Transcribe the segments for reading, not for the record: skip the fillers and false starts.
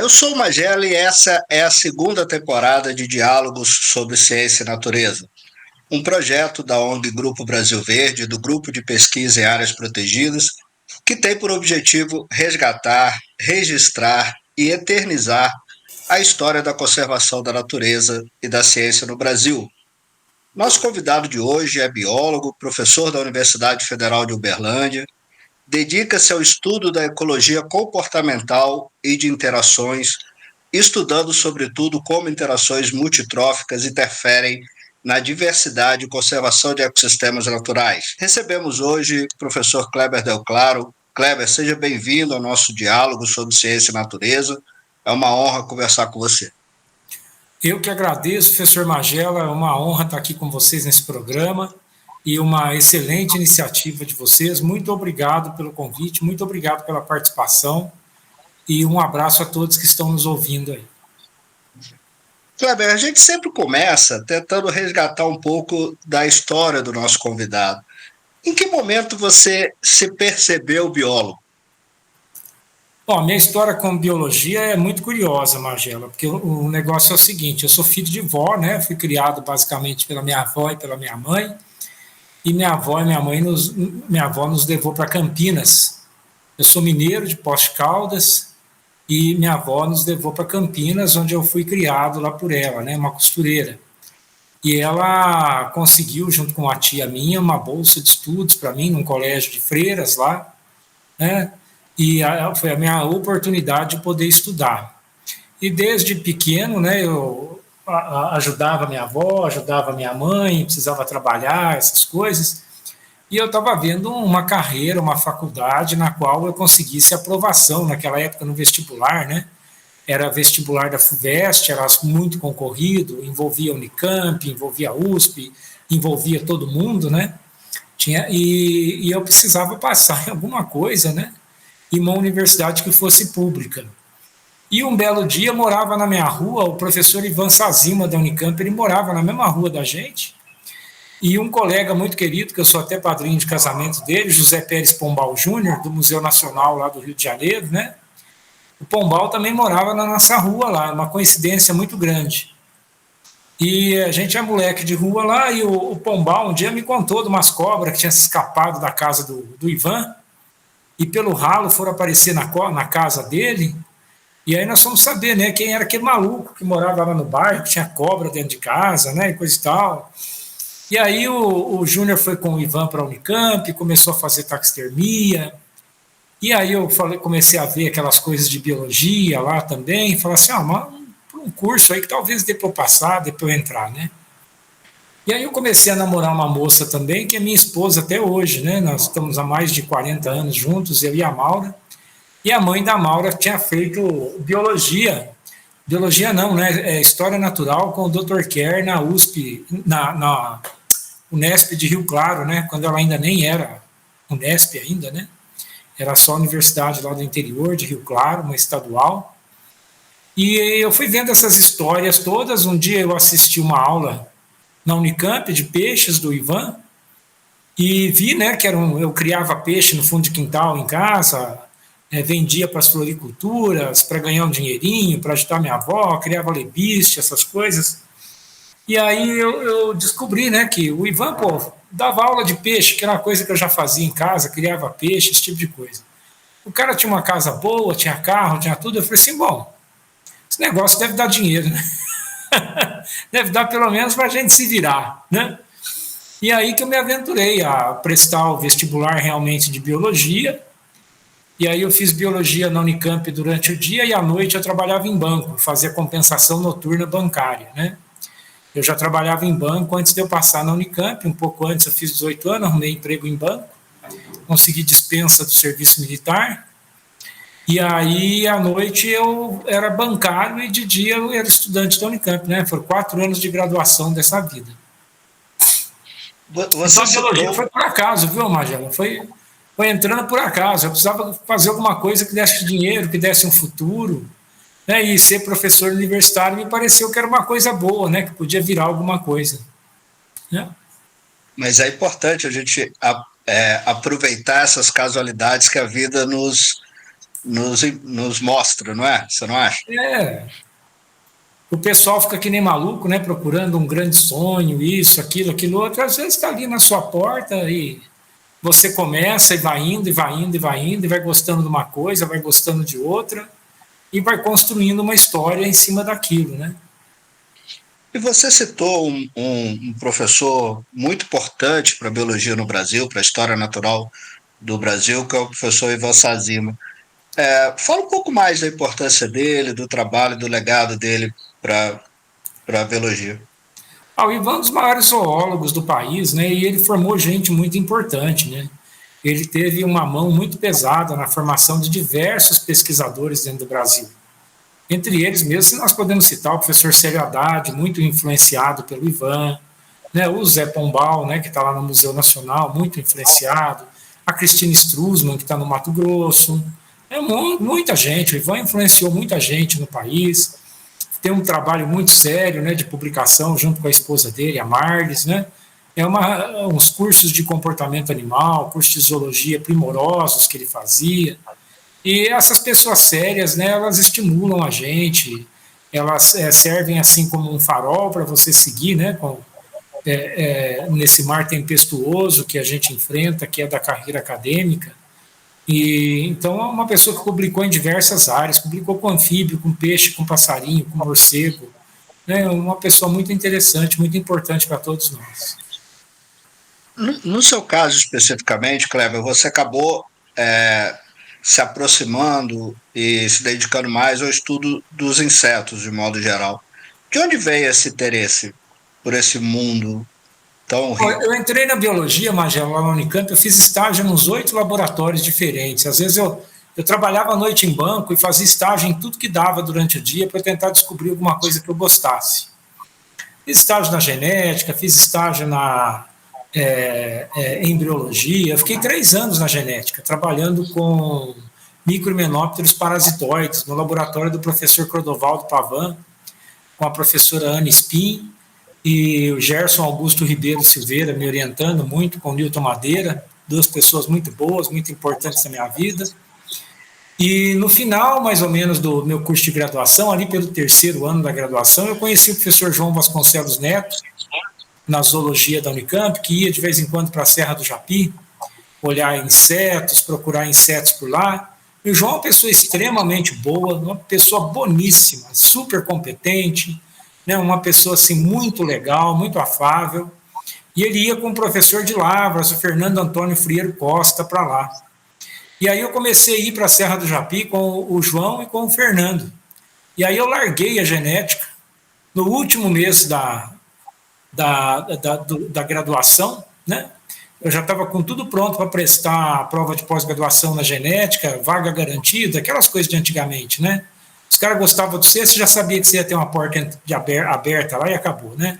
Eu sou o Magela e essa é a segunda temporada de Diálogos sobre Ciência e Natureza, um projeto da ONG Grupo Brasil Verde, do Grupo de Pesquisa em Áreas Protegidas, que tem por objetivo resgatar, registrar e eternizar a história da conservação da natureza e da ciência no Brasil. Nosso convidado de hoje é biólogo, professor da Universidade Federal de Uberlândia, dedica-se ao estudo da ecologia comportamental e de interações, estudando sobretudo como interações multitróficas interferem na diversidade e conservação de ecossistemas naturais. Recebemos hoje o professor Kleber Del Claro. Kleber, seja bem-vindo ao nosso diálogo sobre ciência e natureza. É uma honra conversar com você. Eu que agradeço, professor Magela, é uma honra estar aqui com vocês nesse programa e uma excelente iniciativa de vocês. Muito obrigado pelo convite, muito obrigado pela participação e um abraço a todos que estão nos ouvindo aí. Kleber, a gente sempre começa tentando resgatar um pouco da história do nosso convidado. Em que momento você se percebeu biólogo? Bom, minha história com biologia é muito curiosa, Magela, porque o negócio é o seguinte, eu sou filho de vó, né? Fui criado basicamente pela minha avó e pela minha mãe, e minha avó e minha avó nos levou para Campinas. Eu sou mineiro de Poços de Caldas, e minha avó nos levou para Campinas, onde eu fui criado lá por ela, né? Uma costureira. E ela conseguiu, junto com uma tia minha, uma bolsa de estudos para mim, num colégio de freiras lá, né? E foi a minha oportunidade de poder estudar. E desde pequeno, né, eu ajudava minha avó, ajudava minha mãe, precisava trabalhar, essas coisas, e eu estava vendo uma carreira, uma faculdade na qual eu conseguisse aprovação, naquela época no vestibular, né, era vestibular da FUVEST, era muito concorrido, envolvia a Unicamp, envolvia a USP, envolvia todo mundo, né, e eu precisava passar em alguma coisa, né, em uma universidade que fosse pública. E um belo dia morava na minha rua o professor Ivan Sazima da Unicamp, ele morava na mesma rua da gente, e um colega muito querido, que eu sou até padrinho de casamento dele, José Pérez Pombal Júnior, do Museu Nacional lá do Rio de Janeiro, né? O Pombal também morava na nossa rua lá, uma coincidência muito grande. E a gente é moleque de rua lá, e o Pombal um dia me contou de umas cobras que tinham se escapado da casa do Ivan, e pelo ralo foram aparecer na casa dele, e aí nós fomos saber, né, quem era aquele maluco que morava lá no bairro, que tinha cobra dentro de casa, né, e coisa e tal. E aí o Júnior foi com o Ivan para a Unicamp, começou a fazer taxidermia, e aí eu comecei a ver aquelas coisas de biologia lá também, e falei assim, um curso aí que talvez dê para eu passar, dê para eu entrar, né. E aí eu comecei a namorar uma moça também, que é minha esposa até hoje, né? Nós estamos há mais de 40 anos juntos, eu e a Maura. E a mãe da Maura tinha feito biologia não, né? História natural com o Dr. Kerr na USP, na Unesp de Rio Claro, né? Quando ela ainda nem era Unesp ainda, né? Era só a universidade lá do interior de Rio Claro, uma estadual. E eu fui vendo essas histórias todas. Um dia eu assisti uma aula na Unicamp de peixes do Ivan e vi, né, que eu criava peixe no fundo de quintal em casa, vendia para as floriculturas para ganhar um dinheirinho, para ajudar minha avó, criava lebiste, essas coisas. E aí eu descobri, né, que o Ivan, dava aula de peixe, que era uma coisa que eu já fazia em casa, criava peixe, esse tipo de coisa. O cara tinha uma casa boa, tinha carro, tinha tudo. Eu falei assim, bom, esse negócio deve dar dinheiro, né? Deve dar pelo menos para a gente se virar, né? E aí que eu me aventurei a prestar o vestibular realmente de biologia, e aí eu fiz biologia na Unicamp durante o dia, e à noite eu trabalhava em banco, fazia compensação noturna bancária, né? Eu já trabalhava em banco antes de eu passar na Unicamp, um pouco antes eu fiz 18 anos, arrumei emprego em banco, consegui dispensa do serviço militar, e aí, à noite, eu era bancário e de dia eu era estudante da Unicamp, né? Foram 4 anos de graduação dessa vida. Então, a biologia foi por acaso, viu, Magela? Foi entrando por acaso. Eu precisava fazer alguma coisa que desse dinheiro, que desse um futuro, né? E ser professor universitário me pareceu que era uma coisa boa, né? Que podia virar alguma coisa, né? Mas é importante a gente aproveitar essas casualidades que a vida nos nos mostra, não é? Você não acha? É, o pessoal fica que nem maluco, né, procurando um grande sonho, isso, aquilo outro, às vezes está ali na sua porta e você começa e vai indo, e vai indo, e vai indo, e vai gostando de uma coisa, vai gostando de outra, e vai construindo uma história em cima daquilo, né? E você citou um professor muito importante para a biologia no Brasil, para a história natural do Brasil, que é o professor Ivan Sazima. Fala um pouco mais da importância dele, do trabalho, do legado dele para a biologia. O Ivan é um dos maiores zoólogos do país, né? E ele formou gente muito importante, né? Ele teve uma mão muito pesada na formação de diversos pesquisadores dentro do Brasil. Entre eles mesmo, nós podemos citar o professor Célio Haddad, muito influenciado pelo Ivan, né? O Zé Pombal, né, que está lá no Museu Nacional, muito influenciado, a Cristina Struzman, que está no Mato Grosso, muita gente, o Ivan influenciou muita gente no país, tem um trabalho muito sério, né, de publicação junto com a esposa dele, a Marlis, né, uns cursos de comportamento animal, cursos de zoologia primorosos que ele fazia, e essas pessoas sérias, né, elas estimulam a gente, elas servem assim como um farol para você seguir, né, nesse mar tempestuoso que a gente enfrenta, que é da carreira acadêmica. E então é uma pessoa que publicou em diversas áreas, publicou com anfíbio, com peixe, com passarinho, com morcego, né, uma pessoa muito interessante, muito importante para todos nós. No seu caso especificamente, Kleber, você acabou se aproximando e se dedicando mais ao estudo dos insetos, de modo geral. De onde veio esse interesse por esse mundo tão rico? Eu entrei na biologia, Magela, lá na Unicamp, eu fiz estágio nos 8 laboratórios diferentes. Às vezes eu trabalhava à noite em banco e fazia estágio em tudo que dava durante o dia para tentar descobrir alguma coisa que eu gostasse. Fiz estágio na genética, fiz estágio na embriologia. Eu fiquei 3 anos na genética, trabalhando com microhimenópteros parasitoides, no laboratório do professor Clodovaldo Pavan, com a professora Ana Spin, e o Gerson Augusto Ribeiro Silveira me orientando muito, com o Newton Madeira, 2 pessoas muito boas, muito importantes na minha vida. E no final, mais ou menos, do meu curso de graduação, ali pelo 3º ano da graduação, eu conheci o professor João Vasconcelos Neto, na zoologia da Unicamp, que ia de vez em quando para a Serra do Japi, olhar insetos, procurar insetos por lá. E o João é uma pessoa extremamente boa, uma pessoa boníssima, super competente, né, uma pessoa assim muito legal, muito afável. E ele ia com o professor de Lavras, o Fernando Antônio Frieiro Costa, para lá. E aí eu comecei a ir para a Serra do Japi com o João e com o Fernando. E aí eu larguei a genética no último mês da graduação, né? Eu já estava com tudo pronto para prestar a prova de pós-graduação na genética, vaga garantida, aquelas coisas de antigamente, né? Os caras gostavam de você já sabia que você ia ter uma porta aberta lá e acabou, né?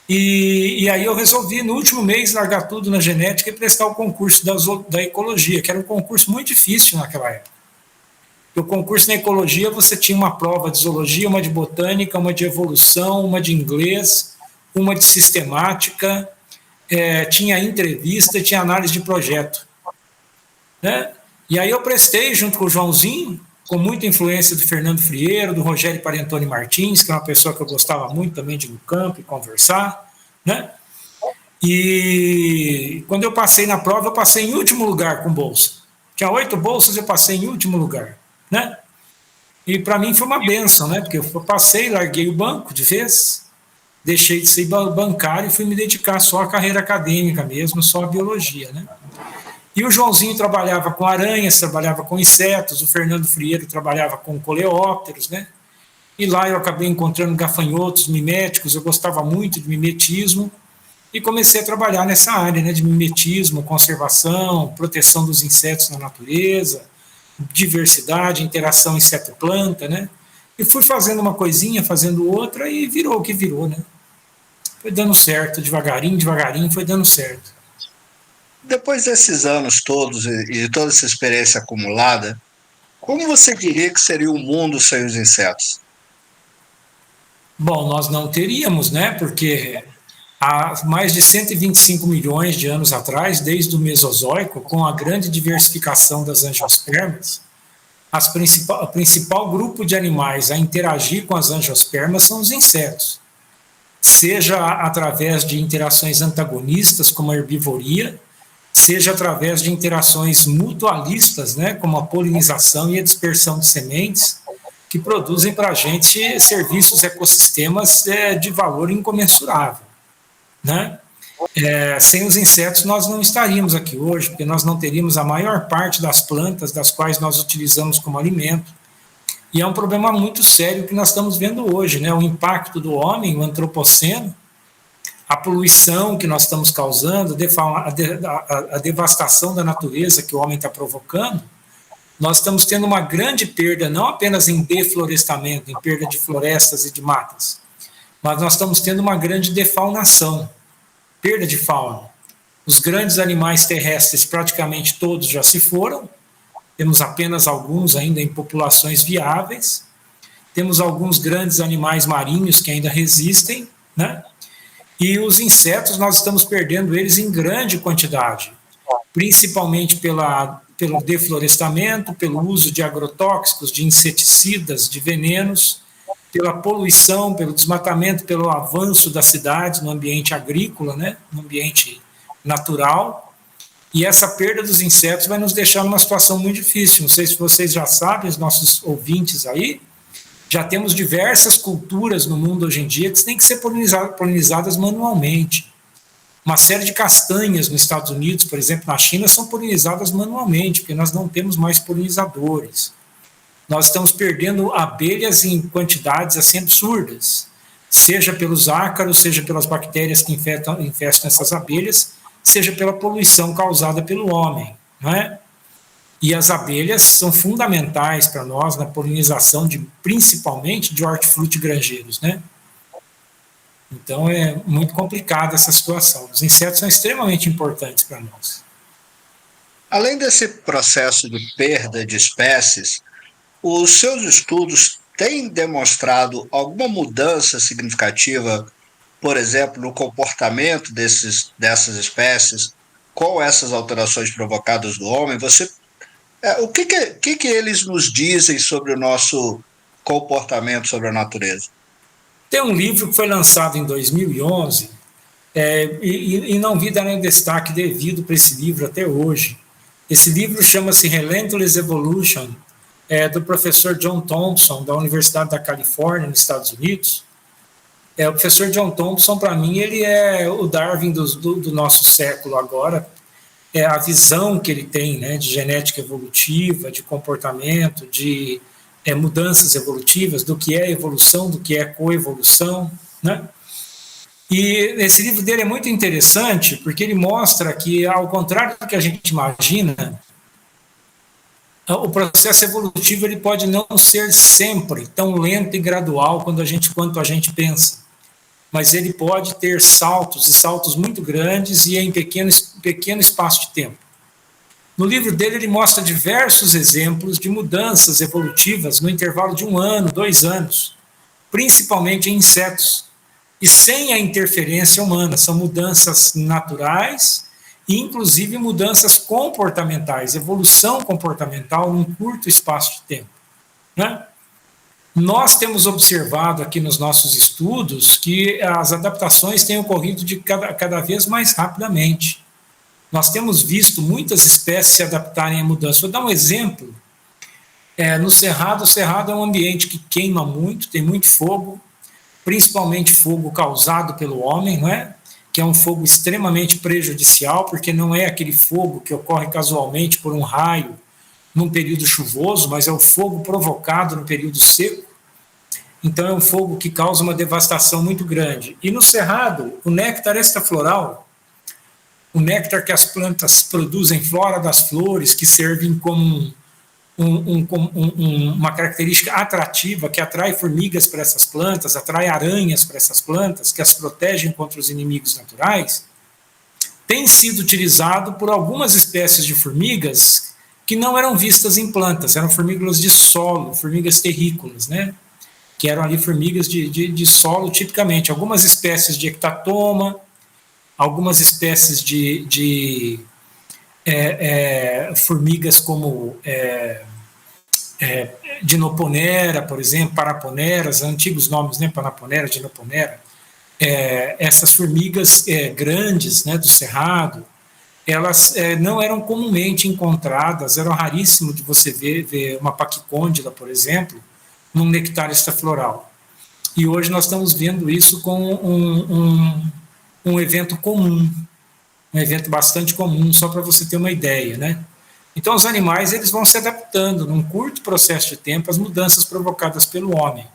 E aí eu resolvi, no último mês, largar tudo na genética e prestar o concurso da ecologia, que era um concurso muito difícil naquela época. O concurso na ecologia, você tinha uma prova de zoologia, uma de botânica, uma de evolução, uma de inglês, uma de sistemática, tinha entrevista, tinha análise de projeto, né? E aí eu prestei junto com o Joãozinho, com muita influência do Fernando Frieiro, do Rogério Parentoni Martins, que é uma pessoa que eu gostava muito também de ir no campo e conversar, né? E quando eu passei na prova, eu passei em último lugar com bolsa. Tinha 8 bolsas, eu passei em último lugar, né? E para mim foi uma benção, né? Porque eu passei, larguei o banco de vez, deixei de ser bancário e fui me dedicar só à carreira acadêmica mesmo, só à biologia, né? E o Joãozinho trabalhava com aranhas, trabalhava com insetos, o Fernando Frieiro trabalhava com coleópteros, né? E lá eu acabei encontrando gafanhotos, miméticos, eu gostava muito de mimetismo e comecei a trabalhar nessa área, né, de mimetismo, conservação, proteção dos insetos na natureza, diversidade, interação inseto-planta, né? E fui fazendo uma coisinha, fazendo outra e virou o que virou, né? Foi dando certo, devagarinho, devagarinho, foi dando certo. Depois desses anos todos e de toda essa experiência acumulada, como você diria que seria o mundo sem os insetos? Bom, nós não teríamos, né? Porque há mais de 125 milhões de anos atrás, desde o Mesozoico, com a grande diversificação das angiospermas, o principal grupo de animais a interagir com as angiospermas são os insetos, seja através de interações antagonistas, como a herbivoria, seja através de interações mutualistas, né, como a polinização e a dispersão de sementes, que produzem para a gente serviços ecossistemas de valor incomensurável, né? Sem os insetos nós não estaríamos aqui hoje, porque nós não teríamos a maior parte das plantas das quais nós utilizamos como alimento. E é um problema muito sério que nós estamos vendo hoje, né? O impacto do homem, o antropoceno, a poluição que nós estamos causando, a devastação da natureza que o homem está provocando. Nós estamos tendo uma grande perda, não apenas em deflorestamento, em perda de florestas e de matas, mas nós estamos tendo uma grande defaunação, perda de fauna. Os grandes animais terrestres, praticamente todos já se foram, temos apenas alguns ainda em populações viáveis, temos alguns grandes animais marinhos que ainda resistem, né? E os insetos, nós estamos perdendo eles em grande quantidade, principalmente pelo deflorestamento, pelo uso de agrotóxicos, de inseticidas, de venenos, pela poluição, pelo desmatamento, pelo avanço das cidades no ambiente agrícola, né, no ambiente natural. E essa perda dos insetos vai nos deixar numa situação muito difícil. Não sei se vocês já sabem, os nossos ouvintes aí, já temos diversas culturas no mundo hoje em dia que têm que ser polinizadas manualmente. Uma série de castanhas nos Estados Unidos, por exemplo, na China, são polinizadas manualmente, porque nós não temos mais polinizadores. Nós estamos perdendo abelhas em quantidades assim absurdas, seja pelos ácaros, seja pelas bactérias que infestam essas abelhas, seja pela poluição causada pelo homem, não é? E as abelhas são fundamentais para nós na polinização, principalmente de hortifruti grangeiros, né? Então é muito complicada essa situação. Os insetos são extremamente importantes para nós. Além desse processo de perda de espécies, os seus estudos têm demonstrado alguma mudança significativa, por exemplo, no comportamento dessas espécies, com essas alterações provocadas do homem? O que eles nos dizem sobre o nosso comportamento sobre a natureza? Tem um livro que foi lançado em 2011 e não vi dar nenhum destaque devido para esse livro até hoje. Esse livro chama-se Relentless Evolution, do professor John Thompson, da Universidade da Califórnia, nos Estados Unidos. O professor John Thompson, para mim, ele é o Darwin do nosso século agora. A visão que ele tem, né, de genética evolutiva, de comportamento, de mudanças evolutivas, do que é evolução, do que é coevolução, né? E esse livro dele é muito interessante porque ele mostra que, ao contrário do que a gente imagina, o processo evolutivo ele pode não ser sempre tão lento e gradual quanto a gente pensa, mas ele pode ter saltos, e saltos muito grandes e em pequeno espaço de tempo. No livro dele, ele mostra diversos exemplos de mudanças evolutivas no intervalo de 1 ano, 2 anos, principalmente em insetos, e sem a interferência humana. São mudanças naturais e, inclusive, mudanças comportamentais, evolução comportamental num curto espaço de tempo, né? Nós temos observado aqui nos nossos estudos que as adaptações têm ocorrido cada vez mais rapidamente. Nós temos visto muitas espécies se adaptarem à mudança. Vou dar um exemplo. No Cerrado, o Cerrado é um ambiente que queima muito, tem muito fogo, principalmente fogo causado pelo homem, não é? Que é um fogo extremamente prejudicial, porque não é aquele fogo que ocorre casualmente por um raio num período chuvoso, mas é o fogo provocado no período seco. Então é um fogo que causa uma devastação muito grande. E no Cerrado, o néctar extrafloral, o néctar que as plantas produzem fora das flores, que servem como uma característica atrativa, que atrai formigas para essas plantas, atrai aranhas para essas plantas, que as protegem contra os inimigos naturais, tem sido utilizado por algumas espécies de formigas que não eram vistas em plantas, eram formigas de solo, formigas terrícolas, né? Que eram ali formigas de solo tipicamente, algumas espécies de hectatoma, algumas espécies de formigas como Dinoponera, por exemplo, Paraponeras, antigos nomes, né, Paraponera, Dinoponera, essas formigas grandes, né, do cerrado, elas não eram comumente encontradas, eram raríssimo de você ver uma paquicôndila, por exemplo, num nectar extrafloral. E hoje nós estamos vendo isso com um evento comum, um evento bastante comum, só para você ter uma ideia, né? Então, os animais eles vão se adaptando num curto processo de tempo às mudanças provocadas pelo homem.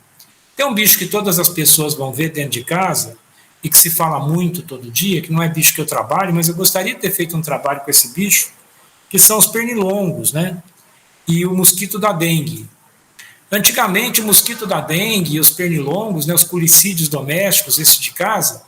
Tem um bicho que todas as pessoas vão ver dentro de casa e que se fala muito todo dia, que não é bicho que eu trabalho, mas eu gostaria de ter feito um trabalho com esse bicho, que são os pernilongos, né? E o mosquito da dengue. Antigamente, o mosquito da dengue e os pernilongos, né, os culicídeos domésticos, esse de casa,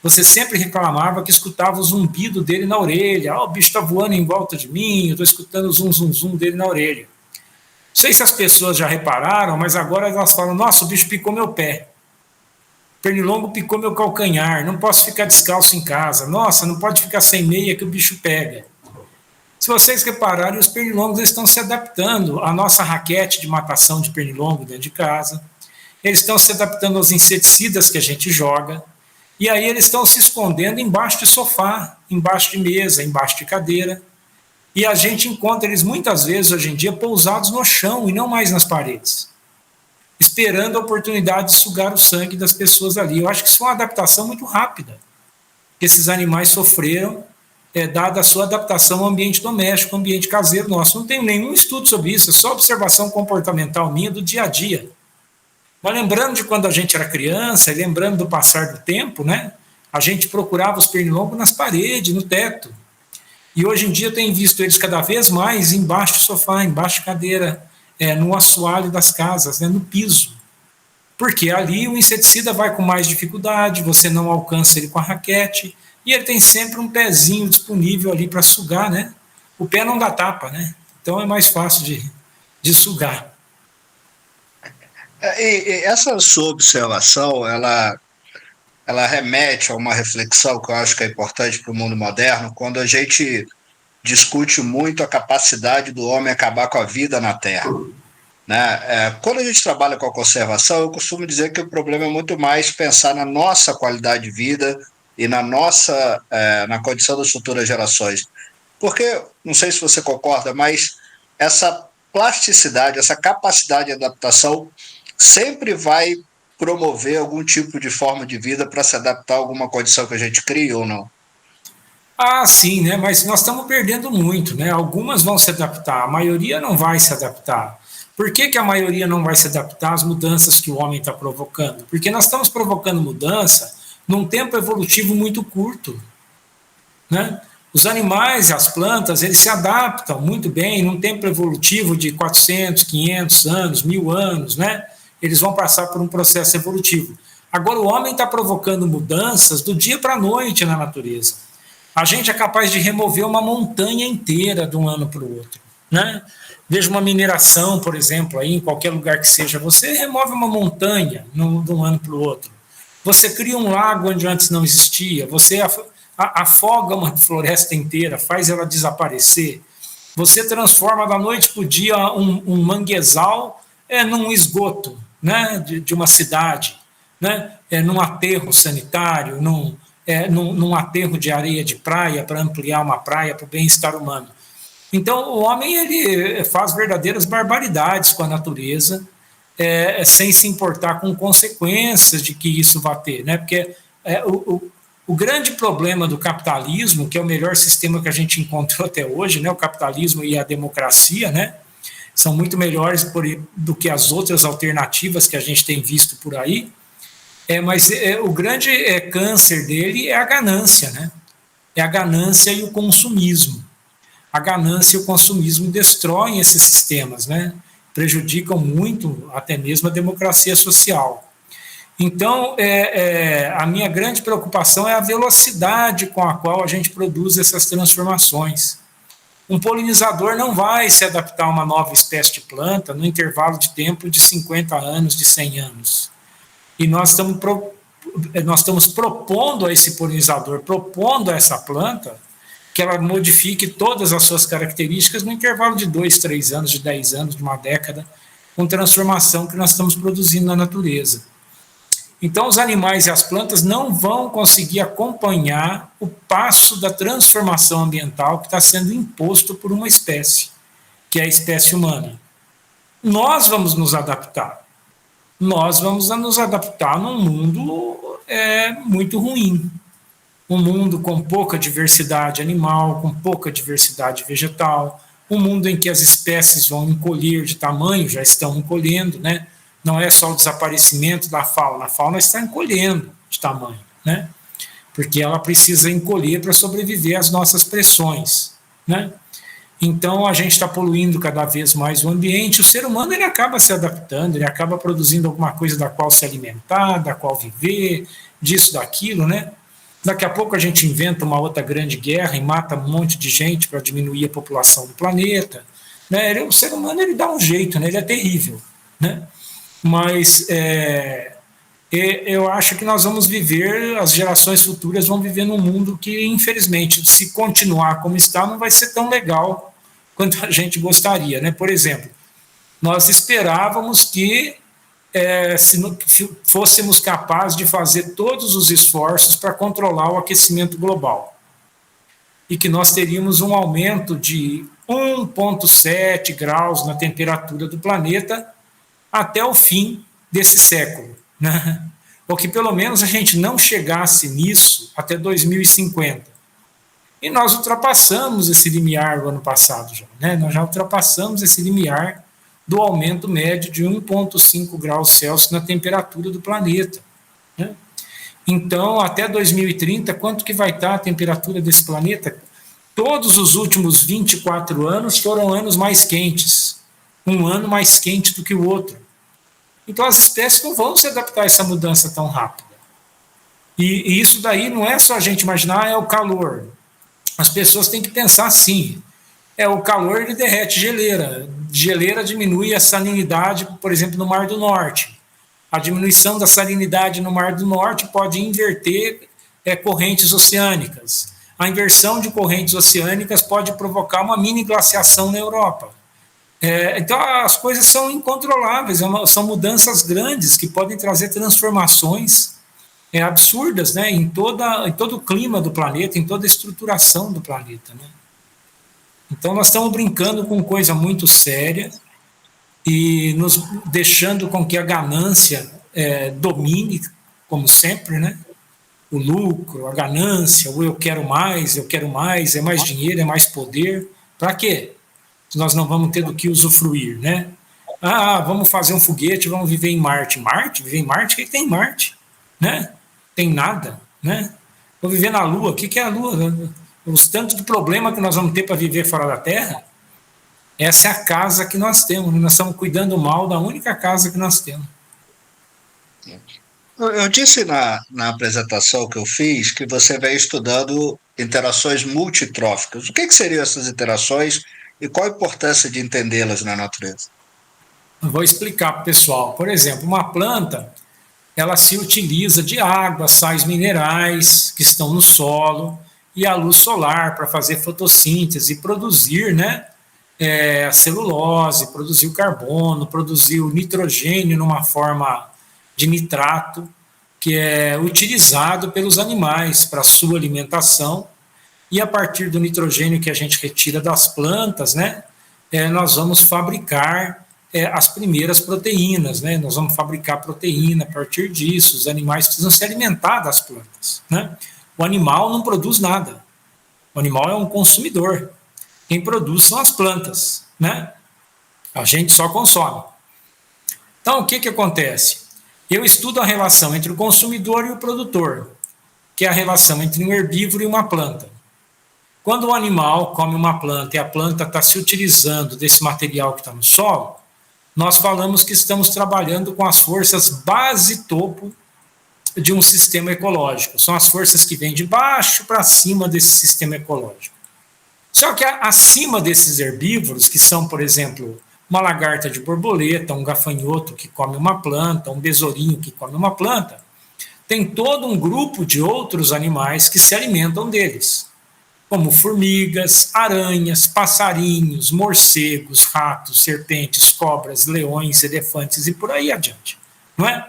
você sempre reclamava que escutava o zumbido dele na orelha. O bicho está voando em volta de mim, eu estou escutando o zum, zum, zum dele na orelha. Não sei se as pessoas já repararam, mas agora elas falam, nossa, o bicho picou meu pé. O pernilongo picou meu calcanhar, não posso ficar descalço em casa. Nossa, não pode ficar sem meia que o bicho pega. Se vocês repararem, os pernilongos estão se adaptando à nossa raquete de matação de pernilongo dentro de casa. Eles estão se adaptando aos inseticidas que a gente joga. E aí eles estão se escondendo embaixo de sofá, embaixo de mesa, embaixo de cadeira. E a gente encontra eles muitas vezes, hoje em dia, pousados no chão e não mais nas paredes, esperando a oportunidade de sugar o sangue das pessoas ali. Eu acho que isso é uma adaptação muito rápida que esses animais sofreram, dada a sua adaptação ao ambiente doméstico, ao ambiente caseiro nosso. Não tenho nenhum estudo sobre isso, é só observação comportamental minha do dia a dia. Mas lembrando de quando a gente era criança, e lembrando do passar do tempo, né? A gente procurava os pernilongos nas paredes, no teto. E hoje em dia eu tenho visto eles cada vez mais embaixo do sofá, embaixo de cadeira, no assoalho das casas, né, no piso. Porque ali o inseticida vai com mais dificuldade, você não alcança ele com a raquete, e ele tem sempre um pezinho disponível ali para sugar, né? O pé não dá tapa, né? Então é mais fácil de sugar. E essa sua observação, ela remete a uma reflexão que eu acho que é importante para o mundo moderno, quando a gente discute muito a capacidade do homem acabar com a vida na Terra. Né? Quando a gente trabalha com a conservação, eu costumo dizer que o problema é muito mais pensar na nossa qualidade de vida e na condição das futuras gerações. Porque, não sei se você concorda, mas essa plasticidade, essa capacidade de adaptação sempre vai promover algum tipo de forma de vida para se adaptar a alguma condição que a gente cria ou não? Ah, sim, né? Mas nós estamos perdendo muito, né? Algumas vão se adaptar, a maioria não vai se adaptar. Por que a maioria não vai se adaptar às mudanças que o homem está provocando? Porque nós estamos provocando mudança num tempo evolutivo muito curto, né? Os animais, as plantas, eles se adaptam muito bem num tempo evolutivo de 400, 500 anos, 1000 anos, né? Eles vão passar por um processo evolutivo. Agora, o homem está provocando mudanças do dia para a noite na natureza. A gente é capaz de remover uma montanha inteira de um ano para o outro, né? Veja uma mineração, por exemplo, aí em qualquer lugar que seja, você remove uma montanha de um ano para o outro. Você cria um lago onde antes não existia, você afoga uma floresta inteira, faz ela desaparecer. Você transforma da noite para o dia um manguezal num esgoto, né, de uma cidade, né, num aterro sanitário, num aterro de areia de praia para ampliar uma praia para o bem-estar humano. Então, o homem ele faz verdadeiras barbaridades com a natureza, sem se importar com consequências de que isso vai ter, né? Porque o grande problema do capitalismo, que é o melhor sistema que a gente encontrou até hoje, né? O capitalismo e a democracia, né? São muito melhores do que as outras alternativas que a gente tem visto por aí. Mas o grande câncer dele é a ganância, né? É a ganância e o consumismo. A ganância e o consumismo destroem esses sistemas, né? Prejudicam muito até mesmo a democracia social. Então, a minha grande preocupação é a velocidade com a qual a gente produz essas transformações. Um polinizador não vai se adaptar a uma nova espécie de planta no intervalo de tempo de 50 anos, de 100 anos. E nós estamos propondo a esse polinizador, propondo a essa planta, que ela modifique todas as suas características no intervalo de 2, 3 anos, de 10 anos, de uma década, com transformação que nós estamos produzindo na natureza. Então, os animais e as plantas não vão conseguir acompanhar o passo da transformação ambiental que está sendo imposto por uma espécie, que é a espécie humana. Nós vamos nos adaptar. Nós vamos nos adaptar num mundo muito ruim. Um mundo com pouca diversidade animal, com pouca diversidade vegetal, um mundo em que as espécies vão encolher de tamanho, já estão encolhendo, né? Não é só o desaparecimento da fauna, a fauna está encolhendo de tamanho, né? Porque ela precisa encolher para sobreviver às nossas pressões, né? Então, a gente está poluindo cada vez mais o ambiente, o ser humano ele acaba se adaptando, ele acaba produzindo alguma coisa da qual se alimentar, da qual viver, disso, daquilo, né? Daqui a pouco a gente inventa uma outra grande guerra e mata um monte de gente para diminuir a população do planeta, né? O ser humano ele dá um jeito, né? Ele é terrível, né? Mas eu acho que nós vamos viver, as gerações futuras vão viver num mundo que, infelizmente, se continuar como está, não vai ser tão legal quanto a gente gostaria, né? Por exemplo, nós esperávamos que se fôssemos capazes de fazer todos os esforços para controlar o aquecimento global e que nós teríamos um aumento de 1,7 graus na temperatura do planeta até o fim desse século, né? Ou que pelo menos a gente não chegasse nisso até 2050. E nós ultrapassamos esse limiar no ano passado já, né? Nós já ultrapassamos esse limiar do aumento médio de 1,5 graus Celsius na temperatura do planeta, né? Então, até 2030, quanto que vai estar a temperatura desse planeta? Todos os últimos 24 anos foram anos mais quentes, um ano mais quente do que o outro. Então, as espécies não vão se adaptar a essa mudança tão rápida. E isso daí não é só a gente imaginar, é o calor. As pessoas têm que pensar assim, o calor ele derrete geleira, geleira diminui a salinidade, por exemplo, no Mar do Norte. A diminuição da salinidade no Mar do Norte pode inverter correntes oceânicas. A inversão de correntes oceânicas pode provocar uma mini glaciação na Europa. Então, as coisas são incontroláveis, são mudanças grandes que podem trazer transformações absurdas, né, em todo o clima do planeta, em toda a estruturação do planeta, né? Então, nós estamos brincando com coisa muito séria e nos deixando com que a ganância domine, como sempre, né? O lucro, a ganância, o eu quero mais, é mais dinheiro, é mais poder. Para quê? Nós não vamos ter do que usufruir, né? Vamos fazer um foguete, vamos viver em Marte. Viver em Marte? O que tem em Marte? Né? Tem nada, né? Vou viver na Lua. O que é a Lua? Os tantos de problema que nós vamos ter para viver fora da Terra, essa é a casa que nós temos. Nós estamos cuidando mal da única casa que nós temos. Eu disse na apresentação que eu fiz que você vem estudando interações multitróficas. O que seriam essas interações e qual a importância de entendê-las na natureza? Eu vou explicar para o pessoal. Por exemplo, uma planta, ela se utiliza de água, sais minerais que estão no solo e a luz solar para fazer fotossíntese e produzir, né, a celulose, produzir o carbono, produzir o nitrogênio numa forma de nitrato, que é utilizado pelos animais para sua alimentação. E a partir do nitrogênio que a gente retira das plantas, né, nós vamos fabricar as primeiras proteínas, né? Nós vamos fabricar proteína a partir disso. Os animais precisam se alimentar das plantas, né? O animal não produz nada. O animal é um consumidor. Quem produz são as plantas, né? A gente só consome. Então, o que acontece? Eu estudo a relação entre o consumidor e o produtor, que é a relação entre um herbívoro e uma planta. Quando o animal come uma planta e a planta está se utilizando desse material que está no solo, nós falamos que estamos trabalhando com as forças base-topo de um sistema ecológico. São as forças que vêm de baixo para cima desse sistema ecológico. Só que acima desses herbívoros, que são, por exemplo, uma lagarta de borboleta, um gafanhoto que come uma planta, um besourinho que come uma planta, tem todo um grupo de outros animais que se alimentam deles. como formigas, aranhas, passarinhos, morcegos, ratos, serpentes, cobras, leões, elefantes e por aí adiante, não é?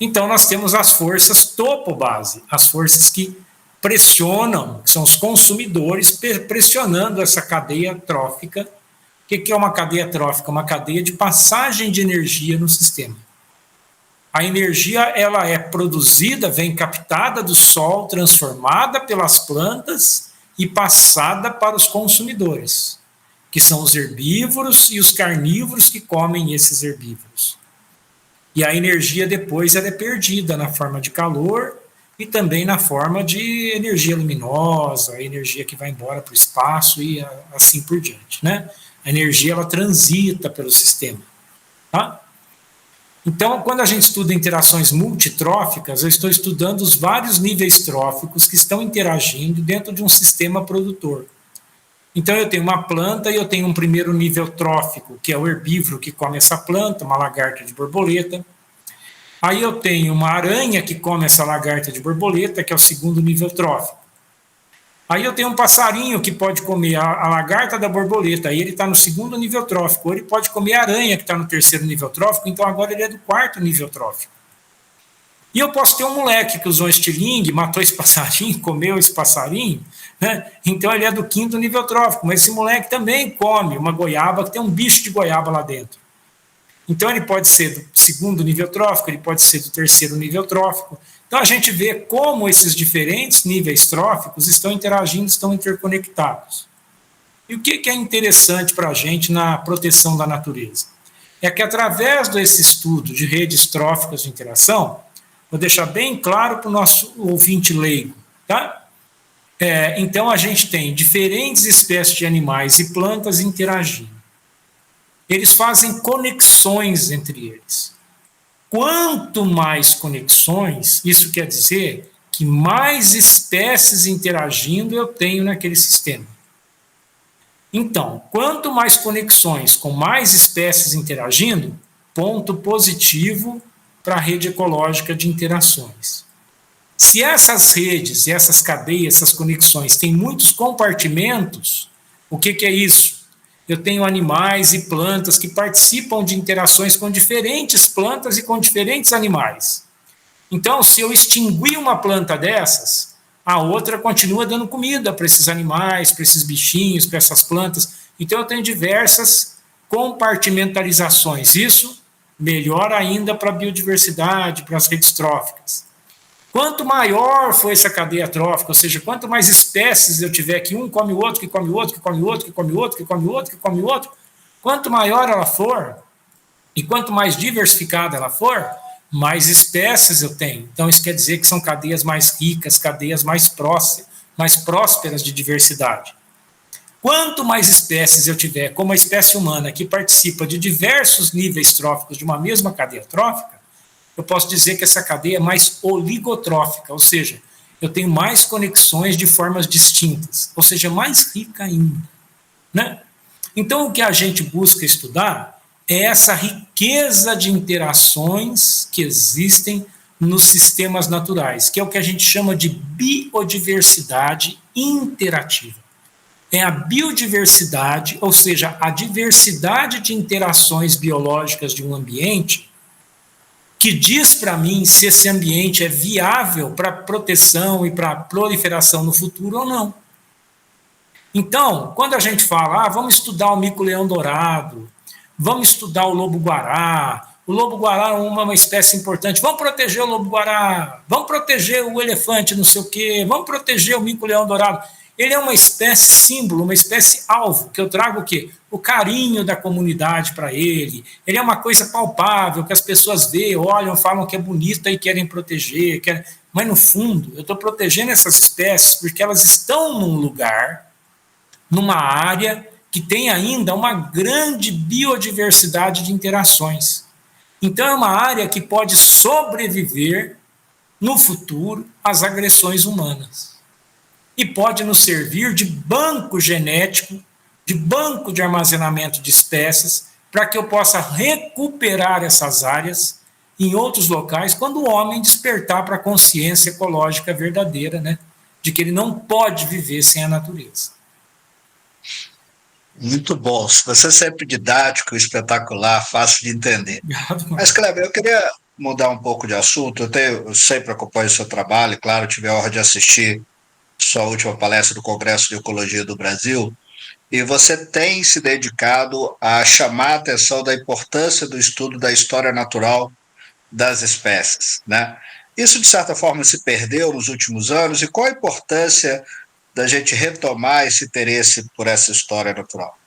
Então nós temos as forças topo-base, as forças que pressionam, que são os consumidores pressionando essa cadeia trófica. O que é uma cadeia trófica? Uma cadeia de passagem de energia no sistema. A energia ela é produzida, vem captada do sol, transformada pelas plantas e passada para os consumidores, que são os herbívoros e os carnívoros que comem esses herbívoros. E a energia depois ela é perdida na forma de calor e também na forma de energia luminosa, a energia que vai embora para o espaço e assim por diante, né? A energia ela transita pelo sistema, tá? Então, quando a gente estuda interações multitróficas, eu estou estudando os vários níveis tróficos que estão interagindo dentro de um sistema produtor. Então, eu tenho uma planta e eu tenho um primeiro nível trófico, que é o herbívoro que come essa planta, uma lagarta de borboleta. Aí eu tenho uma aranha que come essa lagarta de borboleta, que é o segundo nível trófico. Aí eu tenho um passarinho que pode comer a lagarta da borboleta, aí ele está no segundo nível trófico. Ou ele pode comer a aranha, que está no terceiro nível trófico, então agora ele é do quarto nível trófico. E eu posso ter um moleque que usou estilingue, matou esse passarinho, comeu esse passarinho, né? Então ele é do quinto nível trófico, mas esse moleque também come uma goiaba, que tem um bicho de goiaba lá dentro. Então ele pode ser do segundo nível trófico, ele pode ser do terceiro nível trófico. Então a gente vê como esses diferentes níveis tróficos estão interagindo, estão interconectados. E o que é interessante para a gente na proteção da natureza? É que através desse estudo de redes tróficas de interação, vou deixar bem claro para o nosso ouvinte leigo, tá? Então a gente tem diferentes espécies de animais e plantas interagindo. Eles fazem conexões entre eles. Quanto mais conexões, isso quer dizer que mais espécies interagindo eu tenho naquele sistema. Então, quanto mais conexões com mais espécies interagindo, ponto positivo para a rede ecológica de interações. Se essas redes, essas cadeias, essas conexões têm muitos compartimentos, o que é isso? Eu tenho animais e plantas que participam de interações com diferentes plantas e com diferentes animais. Então, se eu extinguir uma planta dessas, a outra continua dando comida para esses animais, para esses bichinhos, para essas plantas. Então, eu tenho diversas compartimentalizações. Isso melhor ainda para a biodiversidade, para as redes tróficas. Quanto maior for essa cadeia trófica, ou seja, quanto mais espécies eu tiver, que um come o outro, que come o outro, que come o outro, que come o outro, que come o outro, que come o outro, quanto maior ela for, e quanto mais diversificada ela for, mais espécies eu tenho. Então isso quer dizer que são cadeias mais ricas, cadeias mais prósperas de diversidade. Quanto mais espécies eu tiver, como a espécie humana, que participa de diversos níveis tróficos de uma mesma cadeia trófica, eu posso dizer que essa cadeia é mais oligotrófica, ou seja, eu tenho mais conexões de formas distintas, ou seja, mais rica ainda, né? Então, o que a gente busca estudar é essa riqueza de interações que existem nos sistemas naturais, que é o que a gente chama de biodiversidade interativa. É a biodiversidade, ou seja, a diversidade de interações biológicas de um ambiente que diz para mim se esse ambiente é viável para proteção e para proliferação no futuro ou não. Então, quando a gente fala, vamos estudar o mico-leão dourado, vamos estudar o lobo-guará, o lobo-guará é uma espécie importante, vamos proteger o lobo-guará, vamos proteger o elefante não sei o quê, vamos proteger o mico-leão dourado. Ele é uma espécie símbolo, uma espécie alvo, que eu trago o quê? O carinho da comunidade para ele. Ele é uma coisa palpável, que as pessoas veem, olham, falam que é bonita e querem proteger. Mas, no fundo, eu estou protegendo essas espécies porque elas estão num lugar, numa área que tem ainda uma grande biodiversidade de interações. Então, é uma área que pode sobreviver, no futuro, às agressões humanas. E pode nos servir de banco genético, de banco de armazenamento de espécies, para que eu possa recuperar essas áreas em outros locais, quando o homem despertar para a consciência ecológica verdadeira, né? de que ele não pode viver sem a natureza. Muito bom. Você é sempre didático, espetacular, fácil de entender. Obrigado, Mas, Marcelo. Kleber, eu queria mudar um pouco de assunto. Eu sempre acompanho o seu trabalho, e, claro, tive a honra de assistir sua última palestra do Congresso de Ecologia do Brasil. E você tem se dedicado a chamar a atenção da importância do estudo da história natural das espécies, né? Isso, de certa forma, se perdeu nos últimos anos. E qual a importância da gente retomar esse interesse por essa história natural?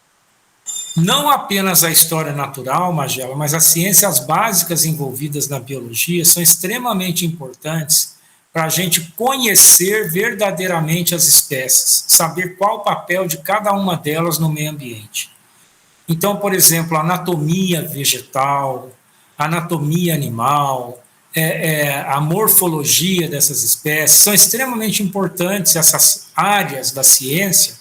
Não apenas a história natural, Magela, mas as ciências básicas envolvidas na biologia são extremamente importantes para a gente conhecer verdadeiramente as espécies, saber qual o papel de cada uma delas no meio ambiente. Então, por exemplo, a anatomia vegetal, a anatomia animal, a morfologia dessas espécies, são extremamente importantes essas áreas da ciência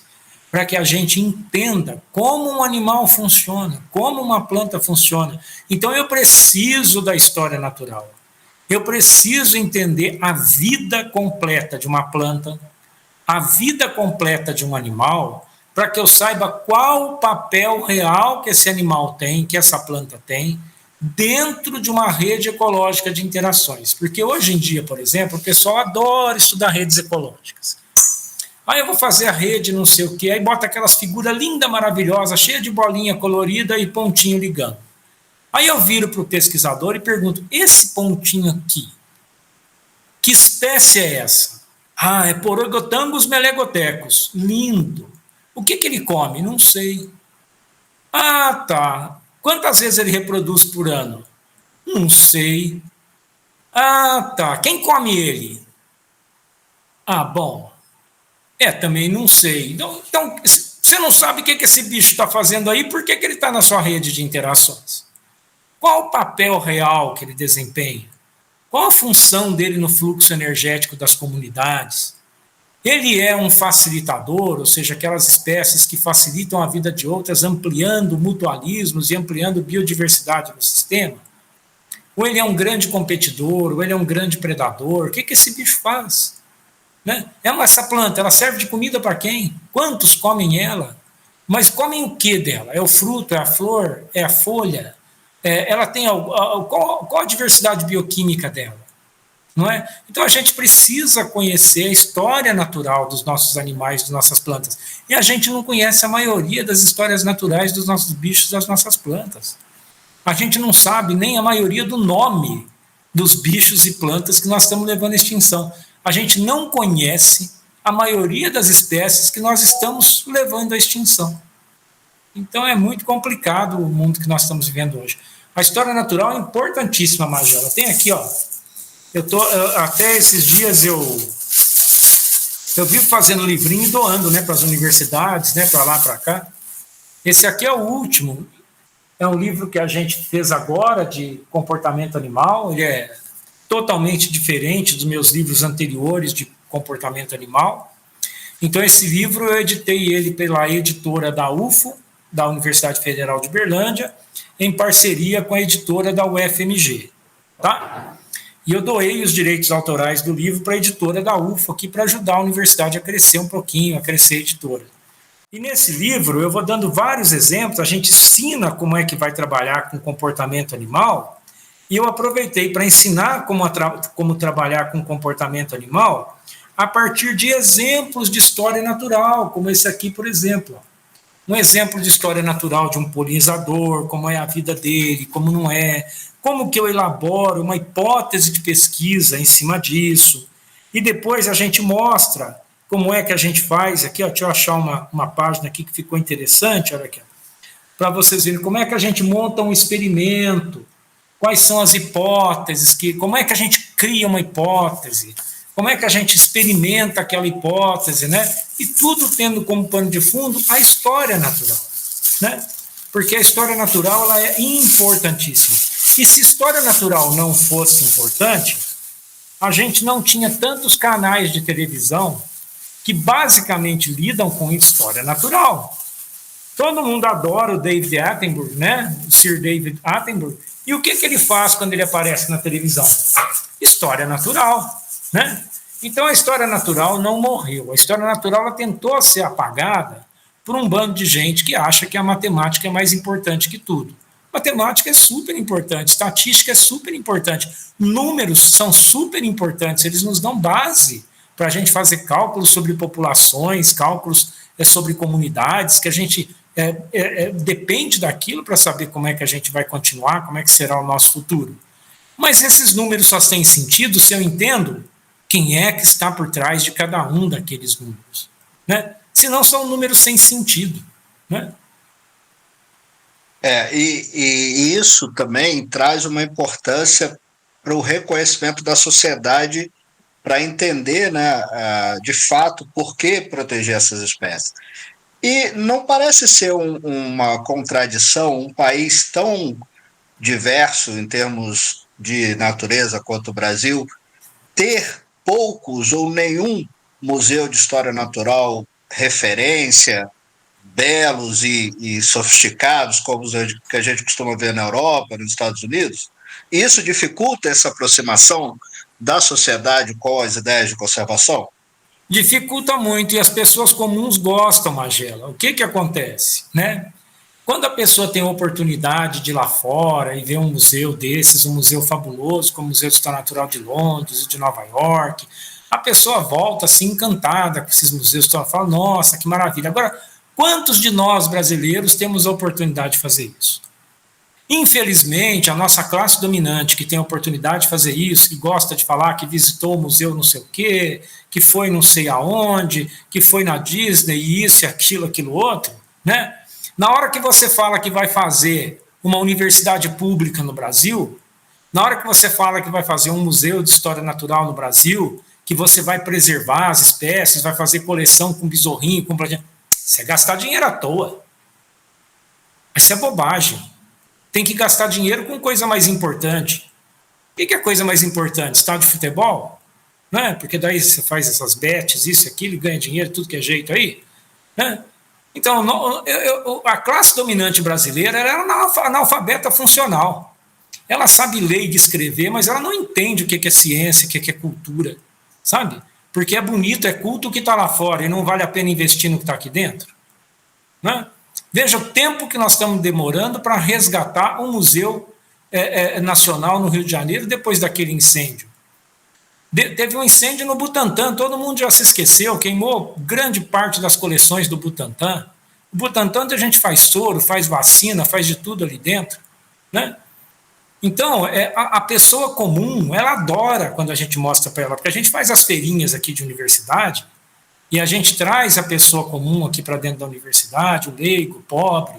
para que a gente entenda como um animal funciona, como uma planta funciona. Então, eu preciso da história natural. Eu preciso entender a vida completa de uma planta, a vida completa de um animal, para que eu saiba qual o papel real que esse animal tem, que essa planta tem, dentro de uma rede ecológica de interações. Porque hoje em dia, por exemplo, o pessoal adora estudar redes ecológicas. Aí eu vou fazer a rede, não sei o quê, aí bota aquelas figuras lindas, maravilhosas, cheia de bolinha colorida e pontinho ligando. Aí eu viro para o pesquisador e pergunto, esse pontinho aqui, que espécie é essa? Ah, é Porogotangus melegotecus. Lindo. O que ele come? Não sei. Ah, tá. Quantas vezes ele reproduz por ano? Não sei. Ah, tá. Quem come ele? Ah, bom. Também não sei. Então você não sabe o que esse bicho está fazendo aí, por que ele está na sua rede de interações? Qual o papel real que ele desempenha? Qual a função dele no fluxo energético das comunidades? Ele é um facilitador, ou seja, aquelas espécies que facilitam a vida de outras, ampliando mutualismos e ampliando biodiversidade no sistema? Ou ele é um grande competidor, ou ele é um grande predador? O que esse bicho faz? Né? Essa planta, ela serve de comida para quem? Quantos comem ela? Mas comem o que dela? É o fruto, é a flor, é a folha? Ela tem qual a diversidade bioquímica dela? Não é? Então a gente precisa conhecer a história natural dos nossos animais, das nossas plantas. E a gente não conhece a maioria das histórias naturais dos nossos bichos, das nossas plantas. A gente não sabe nem a maioria do nome dos bichos e plantas que nós estamos levando à extinção. A gente não conhece a maioria das espécies que nós estamos levando à extinção. Então é muito complicado o mundo que nós estamos vivendo hoje. A história natural é importantíssima, Magela. Tem aqui, ó. Até esses dias eu vivo fazendo livrinho e doando, né, para as universidades, né, para lá, para cá. Esse aqui é o último. É um livro que a gente fez agora de comportamento animal. Ele é totalmente diferente dos meus livros anteriores de comportamento animal. Então, esse livro eu editei ele pela editora da UFO, da Universidade Federal de Berlândia, em parceria com a editora da UFMG, tá? E eu doei os direitos autorais do livro para a editora da UFO aqui para ajudar a universidade a crescer um pouquinho, a crescer a editora. E nesse livro eu vou dando vários exemplos, a gente ensina como é que vai trabalhar com comportamento animal, e eu aproveitei para ensinar como trabalhar com comportamento animal a partir de exemplos de história natural, como esse aqui, por exemplo. Um exemplo de história natural de um polinizador, como é a vida dele, como não é, como que eu elaboro uma hipótese de pesquisa em cima disso. E depois a gente mostra como é que a gente faz. Aqui, ó, deixa eu achar uma página aqui que ficou interessante, olha aqui, para vocês verem como é que a gente monta um experimento, quais são as hipóteses, como é que a gente cria uma hipótese, como é que a gente experimenta aquela hipótese, né? E tudo tendo como pano de fundo a história natural, né? Porque a história natural ela é importantíssima. E se história natural não fosse importante, a gente não tinha tantos canais de televisão que basicamente lidam com história natural. Todo mundo adora o David Attenborough, né? O Sir David Attenborough. E o que ele faz quando ele aparece na televisão? História natural, né? Então a história natural não morreu. A história natural ela tentou ser apagada por um bando de gente que acha que a matemática é mais importante que tudo. Matemática é super importante, estatística é super importante, números são super importantes, eles nos dão base para a gente fazer cálculos sobre populações, cálculos sobre comunidades, que a gente depende daquilo para saber como é que a gente vai continuar, como é que será o nosso futuro. Mas esses números só têm sentido se eu entendo quem é que está por trás de cada um daqueles números, né? Senão são números sem sentido, né? E isso também traz uma importância para o reconhecimento da sociedade para entender, né, de fato, por que proteger essas espécies. E não parece ser uma contradição um país tão diverso em termos de natureza quanto o Brasil ter poucos ou nenhum museu de história natural referência, belos e sofisticados, como os que a gente costuma ver na Europa, nos Estados Unidos. Isso dificulta essa aproximação da sociedade com as ideias de conservação? Dificulta muito, e as pessoas comuns gostam, Magela. O que acontece, né? Quando a pessoa tem a oportunidade de ir lá fora e ver um museu desses, um museu fabuloso, como o Museu de História Natural de Londres e de Nova York, a pessoa volta assim encantada com esses museus, fala, nossa, que maravilha. Agora, quantos de nós brasileiros temos a oportunidade de fazer isso? Infelizmente, a nossa classe dominante, que tem a oportunidade de fazer isso, que gosta de falar que visitou o museu não sei o quê, que foi não sei aonde, que foi na Disney, isso, aquilo outro, né? Na hora que você fala que vai fazer uma universidade pública no Brasil, na hora que você fala que vai fazer um museu de história natural no Brasil, que você vai preservar as espécies, vai fazer coleção com besorrinho, com... Você é gastar dinheiro à toa. Isso é bobagem. Tem que gastar dinheiro com coisa mais importante. O que é coisa mais importante? Estádio de futebol? Né? Porque daí você faz essas bets, isso, aquilo, ganha dinheiro, tudo que é jeito aí. Né? Então, a classe dominante brasileira era analfabeta funcional. Ela sabe ler e escrever, mas ela não entende o que é ciência, o que é cultura, sabe? Porque é bonito, é culto o que está lá fora e não vale a pena investir no que está aqui dentro. Né? Veja o tempo que nós estamos demorando para resgatar um museu nacional no Rio de Janeiro depois daquele incêndio. Teve um incêndio no Butantã, todo mundo já se esqueceu, queimou grande parte das coleções do Butantã. O Butantã a gente faz soro, faz vacina, faz de tudo ali dentro, né? Então, a pessoa comum, ela adora quando a gente mostra para ela, porque a gente faz as feirinhas aqui de universidade e a gente traz a pessoa comum aqui para dentro da universidade, o leigo, o pobre,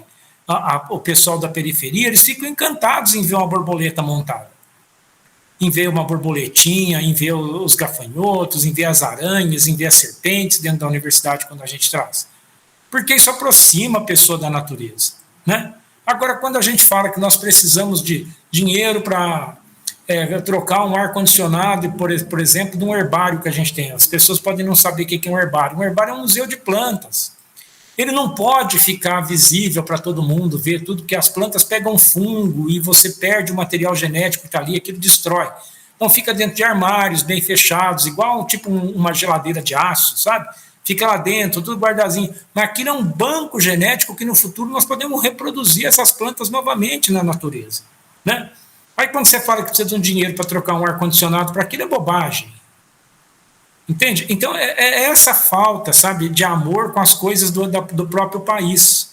o pessoal da periferia, eles ficam encantados em ver uma borboleta montada, em ver uma borboletinha, em ver os gafanhotos, em ver as aranhas, em ver as serpentes dentro da universidade quando a gente traz. Porque isso aproxima a pessoa da natureza, né? Agora, quando a gente fala que nós precisamos de dinheiro para trocar um ar-condicionado, por exemplo, de um herbário que a gente tem, as pessoas podem não saber o que é um herbário. Um herbário é um museu de plantas. Ele não pode ficar visível para todo mundo ver tudo, que as plantas pegam fungo e você perde o material genético que está ali, aquilo destrói. Então fica dentro de armários bem fechados, igual tipo uma geladeira de aço, sabe? Fica lá dentro, tudo guardadinho. Mas aquilo é um banco genético que no futuro nós podemos reproduzir essas plantas novamente na natureza, né? Aí quando você fala que precisa de um dinheiro para trocar um ar-condicionado para aquilo, é bobagem. Entende? Então é essa falta, sabe, de amor com as coisas do próprio país.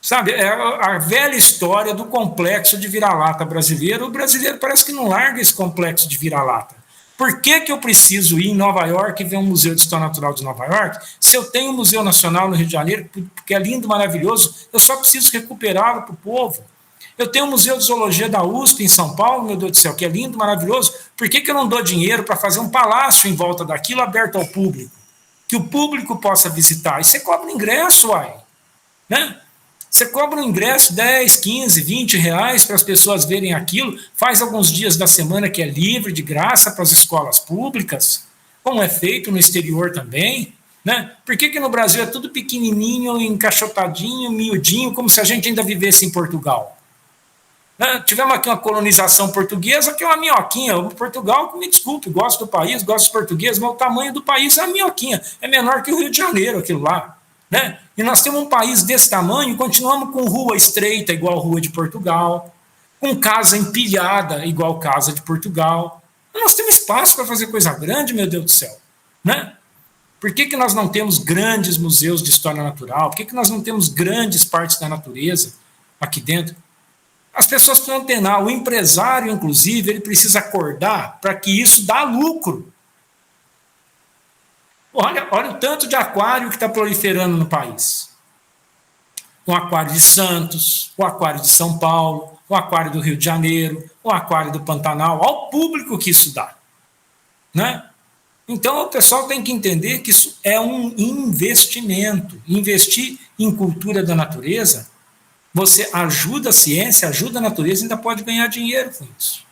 Sabe, é a velha história do complexo de vira-lata brasileiro. O brasileiro parece que não larga esse complexo de vira-lata. Por que eu preciso ir em Nova York e ver um museu de história natural de Nova York, se eu tenho um museu nacional no Rio de Janeiro, que é lindo, maravilhoso, eu só preciso recuperá-lo para o povo. Eu tenho o Museu de Zoologia da USP em São Paulo, meu Deus do céu, que é lindo, maravilhoso. Por que eu não dou dinheiro para fazer um palácio em volta daquilo aberto ao público? Que o público possa visitar. E você cobra um ingresso, uai. Né? Você cobra um ingresso 10, 15, 20 reais para as pessoas verem aquilo, faz alguns dias da semana que é livre, de graça para as escolas públicas, como é feito no exterior também. Né? Por que no Brasil é tudo pequenininho, encaixotadinho, miudinho, como se a gente ainda vivesse em Portugal? Né? Tivemos aqui uma colonização portuguesa, que é uma minhoquinha. O Portugal, me desculpe, gosto do país, gosto dos portugueses, mas o tamanho do país é uma minhoquinha. É menor que o Rio de Janeiro, aquilo lá. Né? E nós temos um país desse tamanho e continuamos com rua estreita, igual a rua de Portugal, com casa empilhada, igual casa de Portugal. Nós temos espaço para fazer coisa grande, meu Deus do céu. Né? Por que nós não temos grandes museus de história natural? Por que nós não temos grandes partes da natureza aqui dentro? As pessoas precisam antenar. O empresário, inclusive, ele precisa acordar para que isso dá lucro. Olha o tanto de aquário que está proliferando no país. O aquário de Santos, o aquário de São Paulo, o aquário do Rio de Janeiro, o aquário do Pantanal. Olha o público que isso dá. Né? Então, o pessoal tem que entender que isso é um investimento. Investir em cultura da natureza, você ajuda a ciência, ajuda a natureza e ainda pode ganhar dinheiro com isso.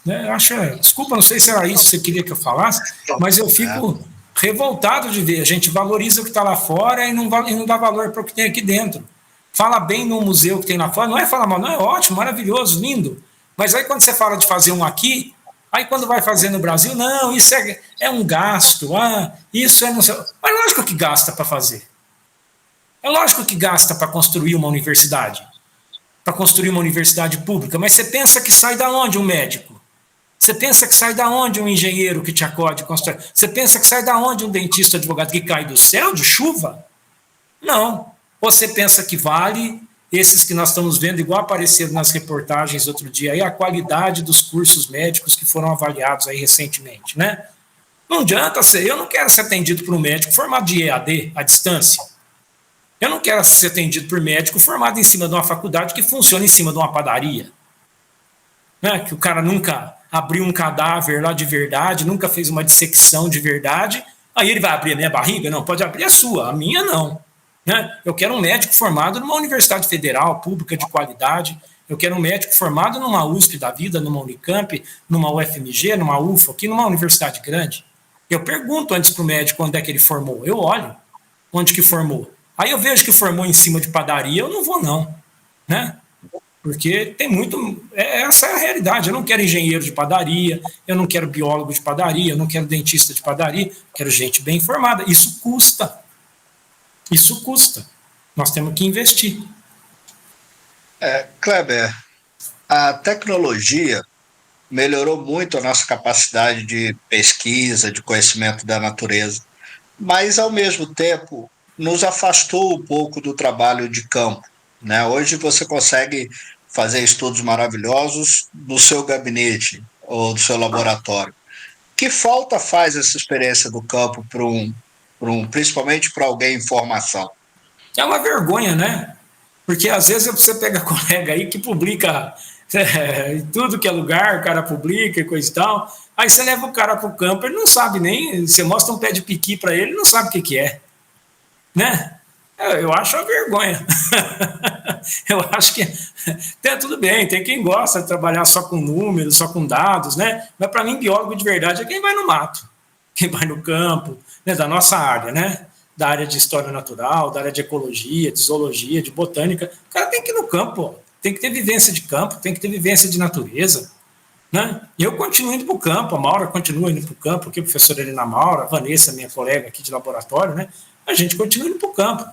Né? Eu acho, desculpa, não sei se era isso que você queria que eu falasse, mas eu fico revoltado de ver. A gente valoriza o que está lá fora e não dá valor para o que tem aqui dentro. Fala bem no museu que tem lá fora, não é falar mal, não, é ótimo, maravilhoso, lindo. Mas aí quando você fala de fazer um aqui, aí quando vai fazer no Brasil, não, isso é um gasto, isso é não sei. Mas lógico que gasta para fazer. É lógico que gasta para construir uma universidade, para construir uma universidade pública, mas você pensa que sai da onde um médico? Você pensa que sai da onde um engenheiro que te acode e constrói? Você pensa que sai da onde um dentista, advogado que cai do céu, de chuva? Não. Você pensa que vale esses que nós estamos vendo, igual apareceram nas reportagens outro dia, aí, a qualidade dos cursos médicos que foram avaliados aí recentemente, né? Não adianta ser, eu não quero ser atendido por um médico formado de EAD, à distância. Eu não quero ser atendido por médico formado em cima de uma faculdade que funciona em cima de uma padaria. Né? Que o cara nunca abriu um cadáver lá de verdade, nunca fez uma dissecção de verdade, aí ele vai abrir a minha barriga? Não, pode abrir a sua, a minha não. Né? Eu quero um médico formado numa universidade federal, pública de qualidade, eu quero um médico formado numa USP da vida, numa Unicamp, numa UFMG, numa UFA, aqui numa universidade grande. Eu pergunto antes para o médico onde é que ele formou, eu olho onde que formou. Aí eu vejo que formou em cima de padaria, eu não vou não, né? Porque tem muito... Essa é a realidade. Eu não quero engenheiro de padaria, eu não quero biólogo de padaria, eu não quero dentista de padaria, quero gente bem formada. Isso custa. Isso custa. Nós temos que investir. Kleber, a tecnologia melhorou muito a nossa capacidade de pesquisa, de conhecimento da natureza, mas, ao mesmo tempo, nos afastou um pouco do trabalho de campo. Né? Hoje você consegue fazer estudos maravilhosos no seu gabinete ou do seu laboratório. Que falta faz essa experiência do campo principalmente para alguém em formação? É uma vergonha, né? Porque às vezes você pega colega aí que publica em tudo que é lugar, o cara publica e coisa e tal. Aí você leva o cara para o campo, ele não sabe nem. Você mostra um pé de piqui para ele, ele não sabe o que é. Né? Eu acho uma vergonha. Eu acho que tudo bem, tem quem gosta de trabalhar só com números, só com dados, né? Mas para mim, biólogo de verdade é quem vai no mato, quem vai no campo, né? Da nossa área, né? Da área de história natural, da área de ecologia, de zoologia, de botânica. O cara tem que ir no campo, tem que ter vivência de campo, tem que ter vivência de natureza. Né? E eu continuo indo para o campo, a Maura continua indo para o campo, aqui a professora Helena Maura, a Vanessa, minha colega aqui de laboratório, né? A gente continua indo para o campo.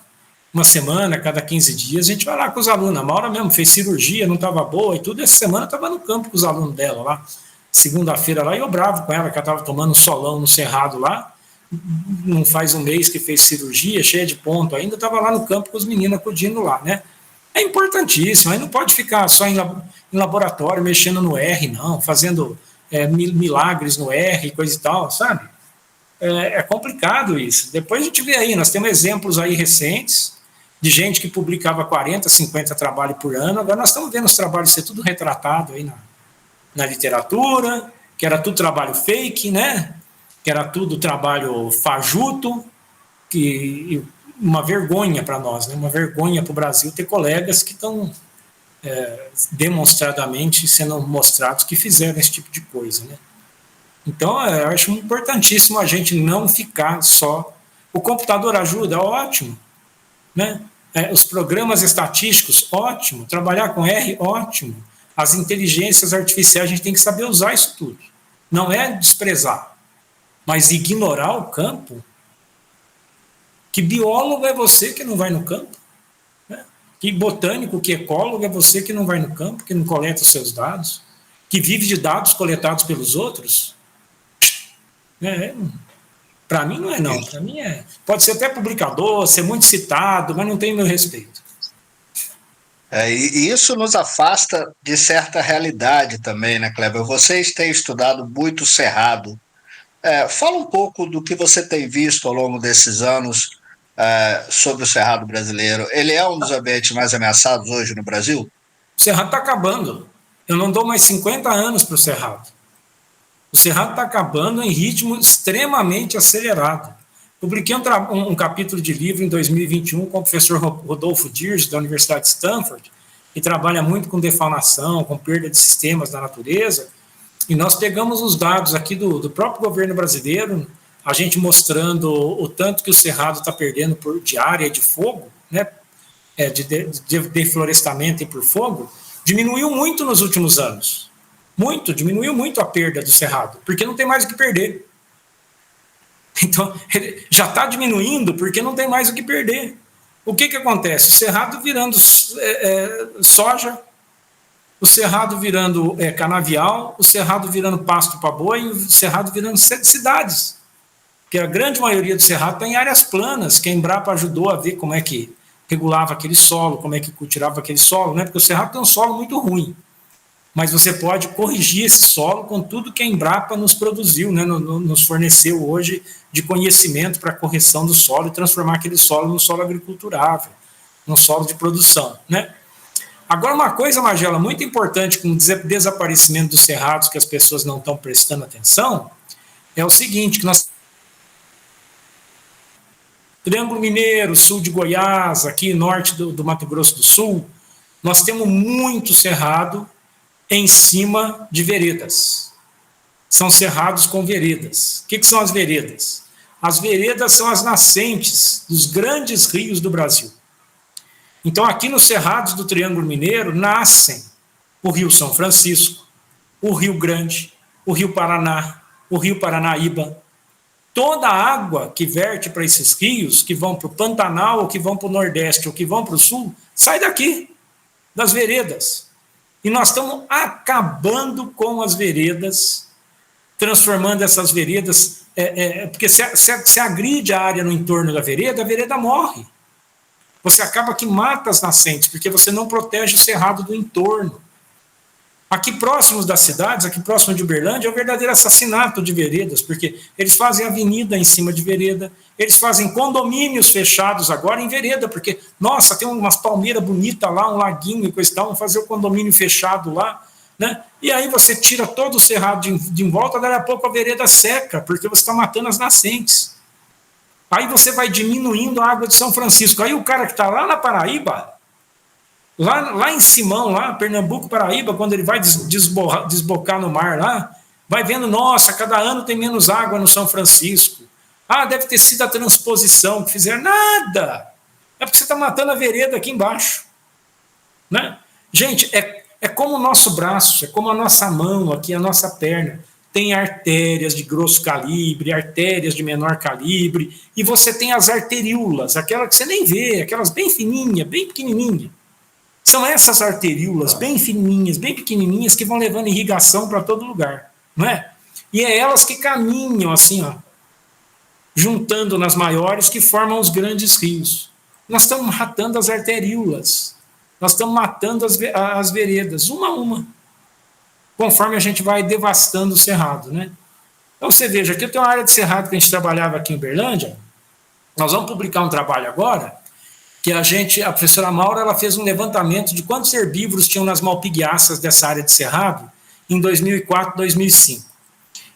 Uma semana, cada 15 dias, a gente vai lá com os alunos. A Maura mesmo fez cirurgia, não estava boa e tudo. Essa semana estava no campo com os alunos dela lá. Segunda-feira lá, e eu bravo com ela, que ela estava tomando um solão no cerrado lá. Não faz um mês que fez cirurgia, cheia de ponto ainda, estava lá no campo com os meninos acudindo lá, né? É importantíssimo, aí não pode ficar só em laboratório, mexendo no R, não, fazendo milagres no R e coisa e tal, sabe? É complicado isso. Depois a gente vê aí, nós temos exemplos aí recentes, de gente que publicava 40, 50 trabalhos por ano, agora nós estamos vendo os trabalhos ser tudo retratado aí na literatura, que era tudo trabalho fake, né? Que era tudo trabalho fajuto, que uma vergonha para nós, né? Uma vergonha para o Brasil ter colegas que estão demonstradamente sendo mostrados que fizeram esse tipo de coisa, né? Então, eu acho importantíssimo a gente não ficar só... O computador ajuda, ótimo, né? Os programas estatísticos, ótimo. Trabalhar com R, ótimo. As inteligências artificiais, a gente tem que saber usar isso tudo. Não é desprezar, mas ignorar o campo. Que biólogo é você que não vai no campo? Né? Que botânico, que ecólogo é você que não vai no campo, que não coleta os seus dados? Que vive de dados coletados pelos outros? Para mim não é não. Para mim é... Pode ser até publicador, ser muito citado, mas não tem meu respeito. E isso nos afasta de certa realidade também, né, Kleber? Vocês têm estudado muito o Cerrado. Fala um pouco do que você tem visto ao longo desses anos sobre o Cerrado brasileiro. Ele é um dos ambientes mais ameaçados hoje no Brasil? O Cerrado está acabando. Eu não dou mais 50 anos para o Cerrado. O Cerrado está acabando em ritmo extremamente acelerado. Publiquei um capítulo de livro em 2021 com o professor Rodolfo Diers, da Universidade de Stanford, que trabalha muito com defaunação, com perda de sistemas da natureza, e nós pegamos os dados aqui do próprio governo brasileiro, a gente mostrando o tanto que o Cerrado está perdendo de área de fogo, né, de deflorestamento e por fogo, diminuiu muito nos últimos anos. Diminuiu muito a perda do Cerrado, porque não tem mais o que perder. Então, ele já está diminuindo porque não tem mais o que perder. O que acontece? O Cerrado virando soja, o Cerrado virando canavial, o Cerrado virando pasto para boi, e o Cerrado virando cidades. Porque a grande maioria do Cerrado está em áreas planas, que a Embrapa ajudou a ver como é que regulava aquele solo, como é que cultivava aquele solo, né? Porque o Cerrado tem um solo muito ruim. Mas você pode corrigir esse solo com tudo que a Embrapa nos produziu, né, nos forneceu hoje de conhecimento para a correção do solo e transformar aquele solo num solo agriculturável, num solo de produção, né? Agora, uma coisa, Magela, muito importante com o desaparecimento dos cerrados que as pessoas não estão prestando atenção, é o seguinte, que nós... Triângulo Mineiro, sul de Goiás, aqui norte do Mato Grosso do Sul, nós temos muito cerrado em cima de veredas. São cerrados com veredas. O que são as veredas? As veredas são as nascentes dos grandes rios do Brasil. Então, aqui nos cerrados do Triângulo Mineiro, nascem o Rio São Francisco, o Rio Grande, o Rio Paraná, o Rio Paranaíba. Toda a água que verte para esses rios, que vão para o Pantanal, ou que vão para o Nordeste, ou que vão para o Sul, sai daqui, das veredas. E nós estamos acabando com as veredas, transformando essas veredas... porque se agride a área no entorno da vereda, a vereda morre. Você acaba que mata as nascentes, porque você não protege o cerrado do entorno. Aqui próximos das cidades, aqui próximo de Uberlândia, é um verdadeiro assassinato de veredas, porque eles fazem avenida em cima de vereda, eles fazem condomínios fechados agora em vereda, porque, nossa, tem umas palmeiras bonitas lá, um laguinho e coisa e tal, vamos fazer o condomínio fechado lá, né? E aí você tira todo o cerrado de em volta, daí a pouco a vereda seca, porque você está matando as nascentes. Aí você vai diminuindo a água de São Francisco. Aí o cara que está lá na Paraíba, lá em Simão, lá, Pernambuco, Paraíba, quando ele vai desbocar no mar lá, vai vendo, nossa, cada ano tem menos água no São Francisco. Ah, deve ter sido a transposição que fizeram. Nada! É porque você está matando a vereda aqui embaixo. Né? Gente, é como o nosso braço, é como a nossa mão aqui, a nossa perna. Tem artérias de grosso calibre, artérias de menor calibre, e você tem as arteríolas, aquelas que você nem vê, aquelas bem fininhas, bem pequenininhas. São essas arteríolas bem fininhas, bem pequenininhas, que vão levando irrigação para todo lugar, não é? E é elas que caminham assim, ó, juntando nas maiores, que formam os grandes rios. Nós estamos matando as arteríolas, nós estamos matando as veredas, uma a uma, conforme a gente vai devastando o cerrado, né? Então você veja, aqui tem uma área de cerrado que a gente trabalhava aqui em Uberlândia, nós vamos publicar um trabalho agora, que a professora Maura, ela fez um levantamento de quantos herbívoros tinham nas malpighiáceas dessa área de cerrado em 2004, 2005.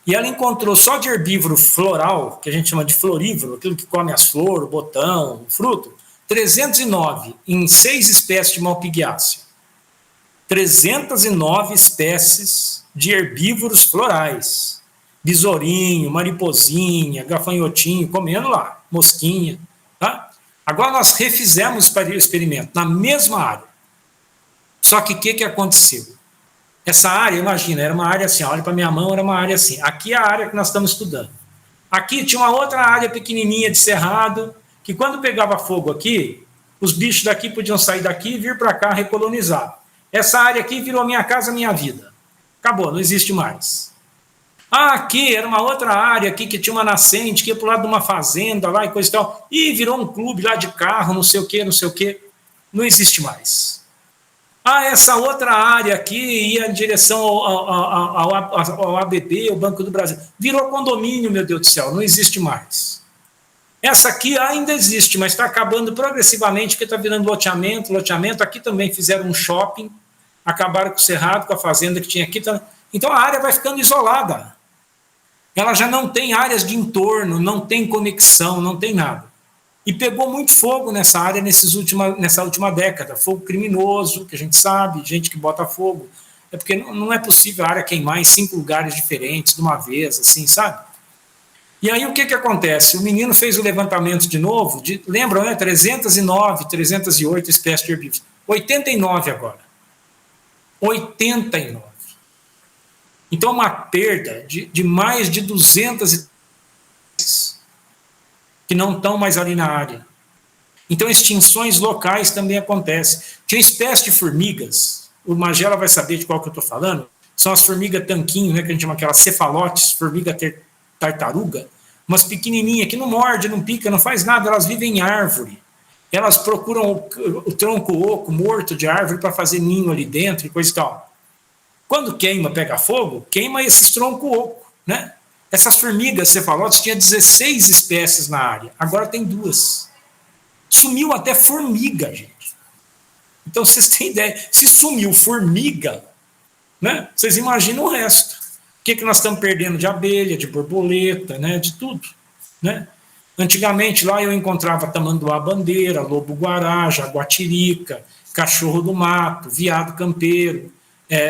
E ela encontrou só de herbívoro floral, que a gente chama de florívoro, aquilo que come as flores, o botão, o fruto, 309 em 6 espécies de malpighiácea. 309 espécies de herbívoros florais. Besourinho, mariposinha, gafanhotinho, comendo lá, mosquinha, tá? Agora nós refizemos o experimento na mesma área. Só que o que aconteceu? Essa área, imagina, era uma área assim, olha para minha mão, era uma área assim. Aqui é a área que nós estamos estudando. Aqui tinha uma outra área pequenininha de cerrado, que quando pegava fogo aqui, os bichos daqui podiam sair daqui e vir para cá recolonizar. Essa área aqui virou minha casa, minha vida. Acabou, não existe mais. Aqui era uma outra área aqui que tinha uma nascente, que ia para o lado de uma fazenda lá e coisa e tal. E virou um clube lá de carro, não sei o quê, não sei o quê. Não existe mais. Essa outra área aqui ia em direção ao ABB, o Banco do Brasil. Virou condomínio, meu Deus do céu, não existe mais. Essa aqui ainda existe, mas está acabando progressivamente, porque está virando loteamento. Aqui também fizeram um shopping, acabaram com o cerrado, com a fazenda que tinha aqui. Então a área vai ficando isolada. Ela já não tem áreas de entorno, não tem conexão, não tem nada. E pegou muito fogo nessa área nessa última década. Fogo criminoso, que a gente sabe, gente que bota fogo. É porque não é possível a área queimar em 5 lugares diferentes de uma vez, assim, sabe? E aí o que acontece? O menino fez o levantamento de novo, lembram, né? 309, 308 espécies de herbívoros. 89 agora. 89. Então, uma perda de mais de 200 que não estão mais ali na área. Então, extinções locais também acontecem. Tinha espécie de formigas, o Magela vai saber de qual que eu estou falando, são as formigas tanquinho, né, que a gente chama aquelas cefalotes, formiga tartaruga, umas pequenininhas que não morde, não pica, não faz nada, elas vivem em árvore. Elas procuram o tronco oco, morto de árvore, para fazer ninho ali dentro e coisa e tal. Quando queima, pega fogo, queima esses troncos oco, né? Essas formigas cefalotes tinha 16 espécies na área, agora tem 2. Sumiu até formiga, gente. Então, vocês têm ideia, se sumiu formiga, né? Vocês imaginam o resto. O que nós estamos perdendo de abelha, de borboleta, né? De tudo, né? Antigamente, lá eu encontrava tamanduá-bandeira, lobo-guará, jaguatirica, cachorro do mato, veado campeiro,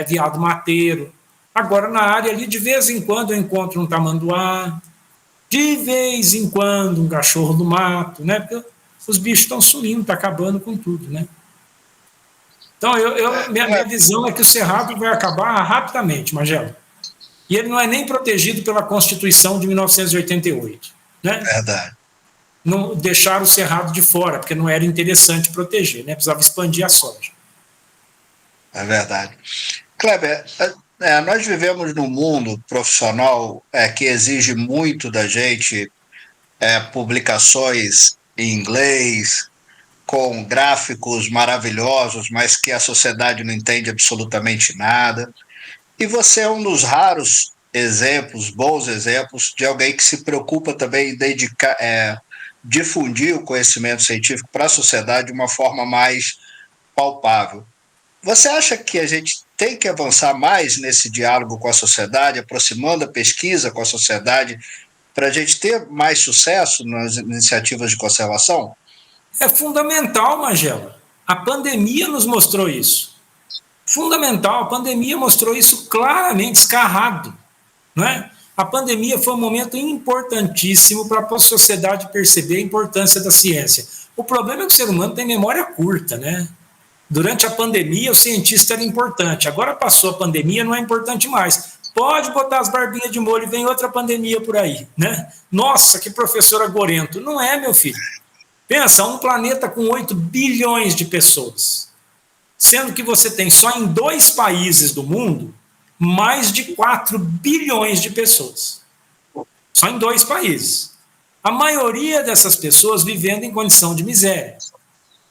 veado mateiro. Agora, na área ali, de vez em quando eu encontro um tamanduá, de vez em quando um cachorro do mato, né? Porque os bichos estão sumindo, está acabando com tudo, né? Então, minha visão é que o cerrado vai acabar rapidamente, Magela. E ele não é nem protegido pela Constituição de 1988, né? Verdade. Não deixaram o cerrado de fora, porque não era interessante proteger, né? Precisava expandir a soja. É verdade. Kleber, nós vivemos num mundo profissional que exige muito da gente, publicações em inglês, com gráficos maravilhosos, mas que a sociedade não entende absolutamente nada. E você é um dos raros exemplos, bons exemplos, de alguém que se preocupa também em difundir o conhecimento científico para a sociedade de uma forma mais palpável. Você acha que a gente tem que avançar mais nesse diálogo com a sociedade, aproximando a pesquisa com a sociedade, para a gente ter mais sucesso nas iniciativas de conservação? É fundamental, Magela. A pandemia nos mostrou isso. Fundamental, a pandemia mostrou isso claramente, escarrado, não é? A pandemia foi um momento importantíssimo para a sociedade perceber a importância da ciência. O problema é que o ser humano tem memória curta, né? Durante a pandemia, o cientista era importante. Agora passou a pandemia, não é importante mais. Pode botar as barbinhas de molho e vem outra pandemia por aí, né? Nossa, que professor agorento. Não é, meu filho. Pensa, um planeta com 8 bilhões de pessoas. Sendo que você tem só em 2 países do mundo mais de 4 bilhões de pessoas. Só em 2 países. A maioria dessas pessoas vivendo em condição de miséria.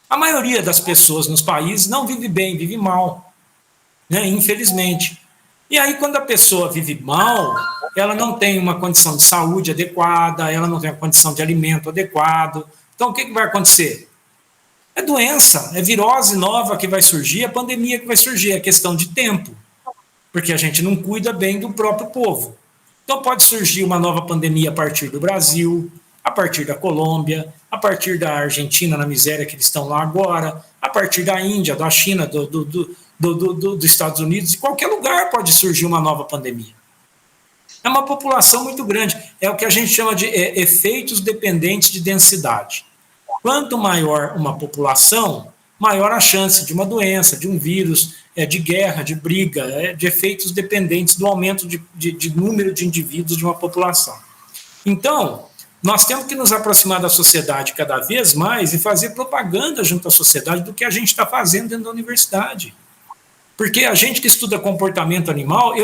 A maioria das pessoas nos países não vive bem, vive mal, né? Infelizmente. E aí, quando a pessoa vive mal, ela não tem uma condição de saúde adequada, ela não tem uma condição de alimento adequado. Então, o que vai acontecer? É doença, é virose nova que vai surgir, a pandemia que vai surgir, é questão de tempo, porque a gente não cuida bem do próprio povo. Então, pode surgir uma nova pandemia a partir do Brasil, a partir da Colômbia, a partir da Argentina, na miséria que eles estão lá agora, a partir da Índia, da China, dos Estados Unidos, de qualquer lugar pode surgir uma nova pandemia. É uma população muito grande, é o que a gente chama de efeitos dependentes de densidade. Quanto maior uma população, maior a chance de uma doença, de um vírus, de guerra, de briga, de efeitos dependentes do aumento de número de indivíduos de uma população. Então, nós temos que nos aproximar da sociedade cada vez mais e fazer propaganda junto à sociedade do que a gente está fazendo dentro da universidade. Porque a gente que estuda comportamento animal,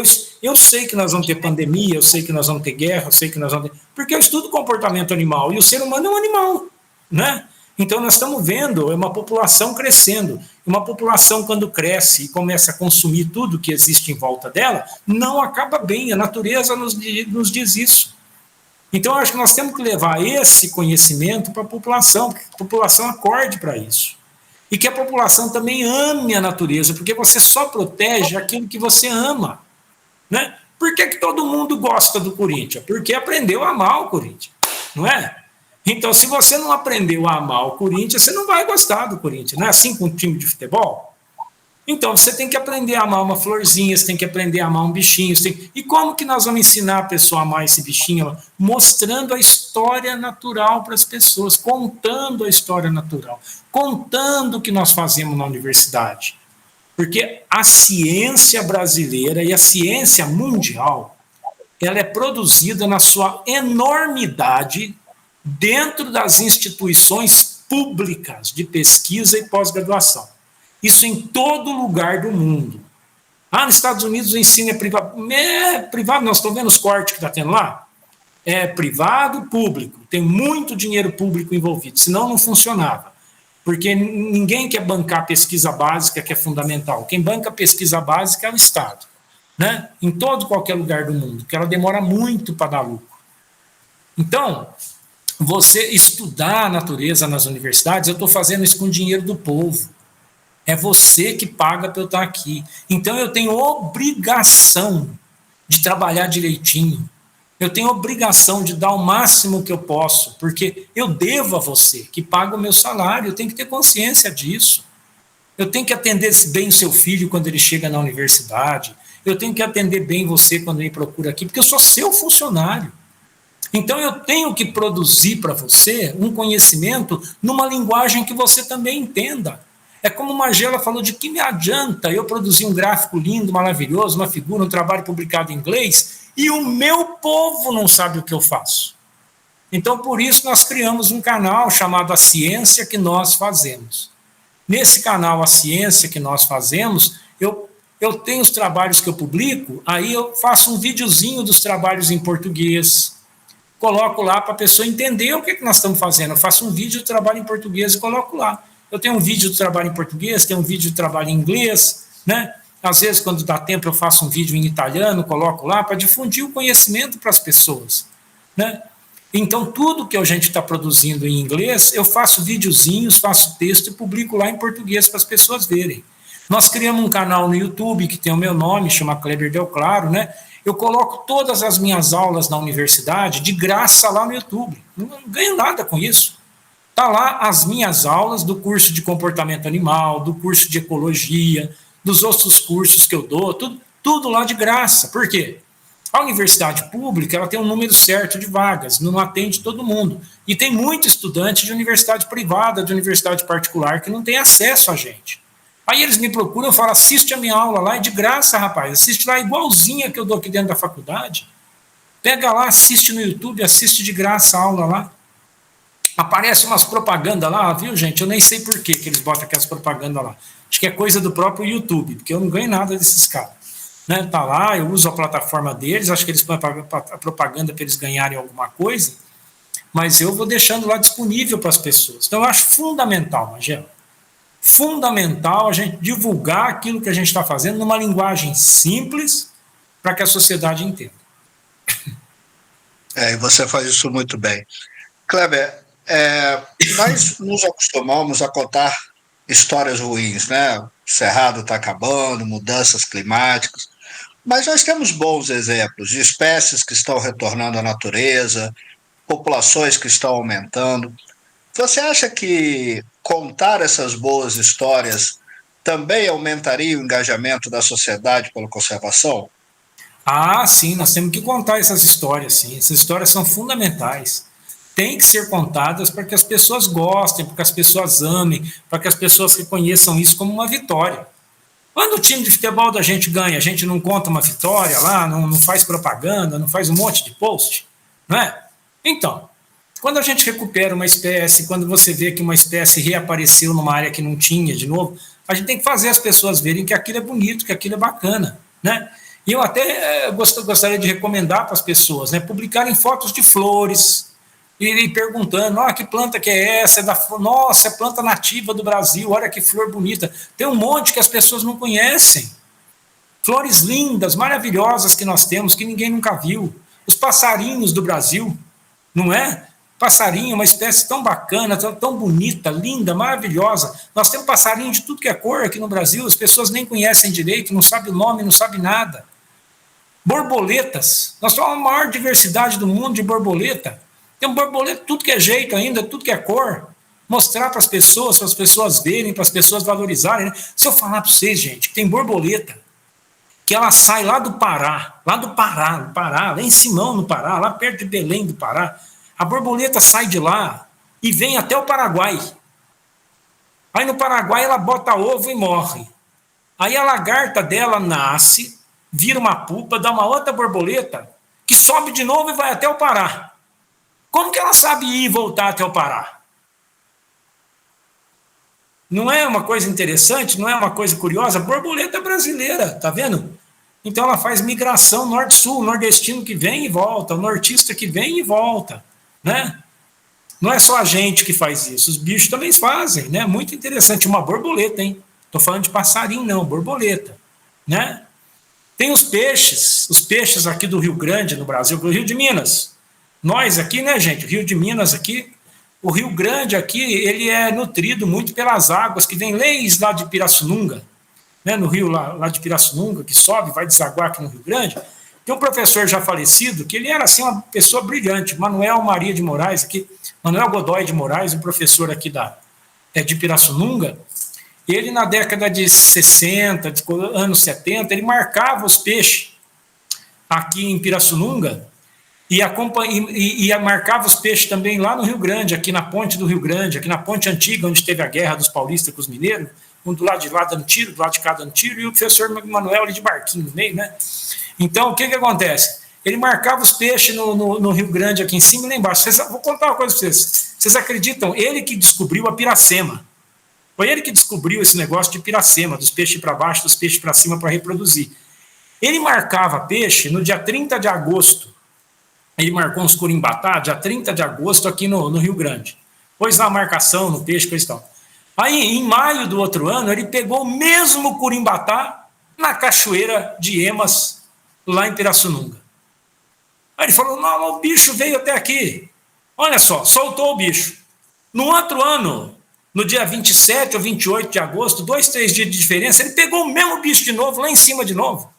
eu sei que nós vamos ter pandemia, eu sei que nós vamos ter guerra, eu sei que nós vamos ter... Porque eu estudo comportamento animal, e o ser humano é um animal, né? Então nós estamos vendo uma população crescendo. Uma população, quando cresce e começa a consumir tudo que existe em volta dela, não acaba bem, a natureza nos diz isso. Então eu acho que nós temos que levar esse conhecimento para a população, que a população acorde para isso. E que a população também ame a natureza, porque você só protege aquilo que você ama. Né? Por que todo mundo gosta do Corinthians? Porque aprendeu a amar o Corinthians, não é? Então, se você não aprendeu a amar o Corinthians, você não vai gostar do Corinthians. Não é assim com um time de futebol? Então, você tem que aprender a amar uma florzinha, você tem que aprender a amar um bichinho. E como que nós vamos ensinar a pessoa a amar esse bichinho? Mostrando a história natural para as pessoas, contando a história natural, contando o que nós fazemos na universidade. Porque a ciência brasileira e a ciência mundial, ela é produzida na sua enormidade dentro das instituições públicas de pesquisa e pós-graduação. Isso em todo lugar do mundo. Nos Estados Unidos o ensino é privado. É privado, nós estamos vendo os cortes que está tendo lá? É privado, público. Tem muito dinheiro público envolvido, senão não funcionava. Porque ninguém quer bancar pesquisa básica, que é fundamental. Quem banca pesquisa básica é o Estado. Né? Em qualquer lugar do mundo, que ela demora muito para dar lucro. Então, você estudar a natureza nas universidades, eu estou fazendo isso com dinheiro do povo. É você que paga para eu estar aqui. Então eu tenho obrigação de trabalhar direitinho. Eu tenho obrigação de dar o máximo que eu posso, porque eu devo a você, que paga o meu salário. Eu tenho que ter consciência disso. Eu tenho que atender bem o seu filho quando ele chega na universidade. Eu tenho que atender bem você quando ele procura aqui, porque eu sou seu funcionário. Então eu tenho que produzir para você um conhecimento numa linguagem que você também entenda. É como Magela falou, de que me adianta eu produzir um gráfico lindo, maravilhoso, uma figura, um trabalho publicado em inglês, e o meu povo não sabe o que eu faço. Então, por isso, nós criamos um canal chamado A Ciência que Nós Fazemos. Nesse canal A Ciência que Nós Fazemos, eu tenho os trabalhos que eu publico, aí eu faço um videozinho dos trabalhos em português, coloco lá para a pessoa entender o que nós estamos fazendo. Eu faço um vídeo do trabalho em português e coloco lá. Eu tenho um vídeo do trabalho em português, tenho um vídeo do trabalho em inglês, né? Às vezes, quando dá tempo, eu faço um vídeo em italiano, coloco lá para difundir o conhecimento para as pessoas, né? Então, tudo que a gente está produzindo em inglês, eu faço videozinhos, faço texto e publico lá em português para as pessoas verem. Nós criamos um canal no YouTube que tem o meu nome, chama Kleber Del Claro, né? Eu coloco todas as minhas aulas na universidade de graça lá no YouTube. Não ganho nada com isso. Está lá as minhas aulas do curso de comportamento animal, do curso de ecologia, dos outros cursos que eu dou, tudo lá de graça. Por quê? A universidade pública ela tem um número certo de vagas, não atende todo mundo. E tem muito estudante de universidade privada, de universidade particular, que não tem acesso a gente. Aí eles me procuram e falam, assiste a minha aula lá, é de graça, rapaz, assiste lá igualzinha que eu dou aqui dentro da faculdade. Pega lá, assiste no YouTube, assiste de graça a aula lá. Aparece umas propagandas lá, viu, gente? Eu nem sei por que eles botam aquelas propagandas lá. Acho que é coisa do próprio YouTube, porque eu não ganho nada desses caras. Né? Tá lá, eu uso a plataforma deles, acho que eles põem a propaganda para eles ganharem alguma coisa, mas eu vou deixando lá disponível para as pessoas. Então, eu acho fundamental, Magela, fundamental a gente divulgar aquilo que a gente está fazendo numa linguagem simples para que a sociedade entenda. E você faz isso muito bem. Kleber, nós nos acostumamos a contar histórias ruins, né? O Cerrado está acabando, mudanças climáticas, mas nós temos bons exemplos de espécies que estão retornando à natureza, populações que estão aumentando. Você acha que contar essas boas histórias também aumentaria o engajamento da sociedade pela conservação? Sim, nós temos que contar essas histórias, sim. Essas histórias são fundamentais. têm que ser contadas para que as pessoas gostem, para que as pessoas amem, para que as pessoas reconheçam isso como uma vitória. Quando o time de futebol da gente ganha, a gente não conta uma vitória lá, não faz propaganda, não faz um monte de post, não é? Então, quando a gente recupera uma espécie, quando você vê que uma espécie reapareceu numa área que não tinha de novo, a gente tem que fazer as pessoas verem que aquilo é bonito, que aquilo é bacana, né? E eu até gostaria de recomendar para as pessoas, né, publicarem fotos de flores e perguntando, que planta que é essa? Nossa, é planta nativa do Brasil, olha que flor bonita. Tem um monte que as pessoas não conhecem. Flores lindas, maravilhosas que nós temos, que ninguém nunca viu. Os passarinhos do Brasil, não é? Passarinho, uma espécie tão bacana, tão bonita, linda, maravilhosa. Nós temos passarinho de tudo que é cor aqui no Brasil, as pessoas nem conhecem direito, não sabem o nome, não sabem nada. Borboletas, nós temos a maior diversidade do mundo de borboleta. Tem borboleta tudo que é jeito ainda, tudo que é cor. Mostrar para as pessoas verem, para as pessoas valorizarem. Né? Se eu falar para vocês, gente, que tem borboleta, que ela sai lá do Pará, lá em Simão, no Pará, lá perto de Belém do Pará, a borboleta sai de lá e vem até o Paraguai. Aí no Paraguai ela bota ovo e morre. Aí a lagarta dela nasce, vira uma pupa, dá uma outra borboleta, que sobe de novo e vai até o Pará. Como que ela sabe ir e voltar até o Pará? Não é uma coisa interessante? Não é uma coisa curiosa? Borboleta brasileira, tá vendo? Então ela faz migração norte-sul, o nordestino que vem e volta, o nortista que vem e volta, né? Não é só a gente que faz isso, os bichos também fazem, né? Muito interessante, uma borboleta, hein? Tô falando de passarinho não, borboleta, né? Tem os peixes aqui do Rio Grande, no Brasil, do Rio de Minas. Nós aqui, né, gente, o Rio de Minas aqui, o Rio Grande aqui, ele é nutrido muito pelas águas que vêm lá de Pirassununga, né, no rio lá de Pirassununga, que sobe, vai desaguar aqui no Rio Grande. Tem um professor já falecido, que ele era assim uma pessoa brilhante, Manuel Godoy de Moraes, um professor aqui de Pirassununga. Ele, na década de 60, anos 70, ele marcava os peixes aqui em Pirassununga e marcava os peixes também lá no Rio Grande, aqui na ponte do Rio Grande, aqui na ponte antiga, onde teve a guerra dos paulistas com os mineiros, um do lado de lá dando tiro, do lado de cá dando tiro, e o professor Manuel ali de barquinho no meio, né? Então, o que acontece? Ele marcava os peixes no Rio Grande, aqui em cima e lá embaixo. Vou contar uma coisa para vocês. Vocês acreditam? Ele que descobriu a piracema. Foi ele que descobriu esse negócio de piracema, dos peixes para baixo, dos peixes para cima para reproduzir. Ele marcava peixe no dia 30 de agosto. Ele marcou uns curimbatá, dia 30 de agosto, aqui no Rio Grande. Pôs lá a marcação no peixe, coisa e tal. Aí, em maio do outro ano, ele pegou o mesmo curimbatá na cachoeira de Emas, lá em Pirassununga. Aí ele falou, não, o bicho veio até aqui. Olha só, soltou o bicho. No outro ano, no dia 27 ou 28 de agosto, 2, 3 dias de diferença, ele pegou o mesmo bicho de novo, lá em cima de novo.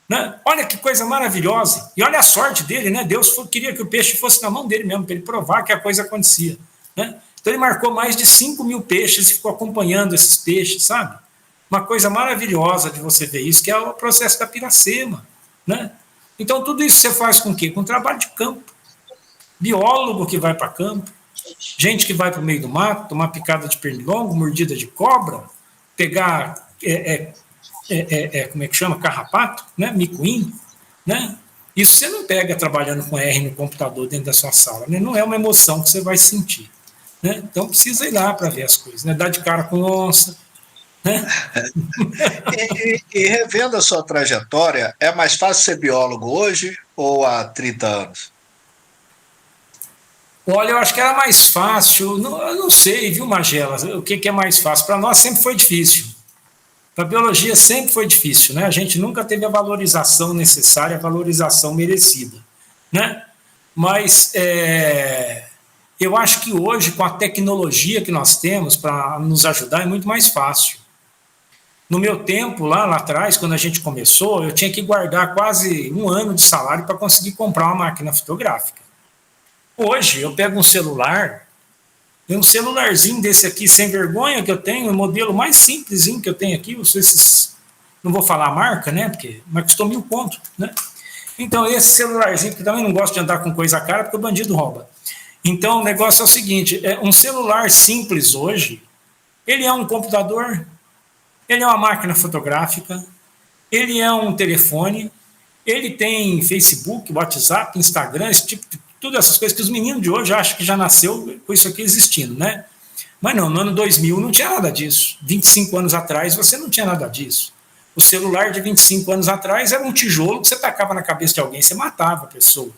Né? Olha que coisa maravilhosa. E olha a sorte dele, né? Deus queria que o peixe fosse na mão dele mesmo, para ele provar que a coisa acontecia. Né? Então ele marcou mais de 5 mil peixes e ficou acompanhando esses peixes, sabe? Uma coisa maravilhosa de você ver isso, que é o processo da piracema. Né? Então tudo isso você faz com o quê? Com trabalho de campo. Biólogo que vai para campo, gente que vai para o meio do mato, tomar picada de pernilongo, mordida de cobra, pegar... como é que chama? Carrapato, né? Micuim, né? Isso você não pega trabalhando com R no computador dentro da sua sala, né? Não é uma emoção que você vai sentir, né? Então precisa ir lá para ver as coisas, né? Dar de cara com onça, né? E revendo a sua trajetória, é mais fácil ser biólogo hoje ou há 30 anos? Olha, eu acho que era mais fácil, eu não sei, viu, Magela, o que é mais fácil? Para nós sempre foi difícil. A biologia sempre foi difícil, né? A gente nunca teve a valorização necessária, a valorização merecida, né? Mas eu acho que hoje, com a tecnologia que nós temos para nos ajudar, é muito mais fácil. No meu tempo, lá atrás, quando a gente começou, eu tinha que guardar quase 1 ano de salário para conseguir comprar uma máquina fotográfica. Hoje, eu pego um celularzinho desse aqui, sem vergonha, que eu tenho, o modelo mais simplesinho que eu tenho aqui, não vou falar a marca, né, mas custou 1.000 conto, né? Então, esse celularzinho, que também não gosto de andar com coisa cara, porque o bandido rouba. Então, o negócio é o seguinte, um celular simples hoje, ele é um computador, ele é uma máquina fotográfica, ele é um telefone, ele tem Facebook, WhatsApp, Instagram, esse tipo de, todas essas coisas que os meninos de hoje acham que já nasceu com isso aqui existindo, né? Mas não, no ano 2000 não tinha nada disso. 25 anos atrás você não tinha nada disso. O celular de 25 anos atrás era um tijolo que você tacava na cabeça de alguém, você matava a pessoa.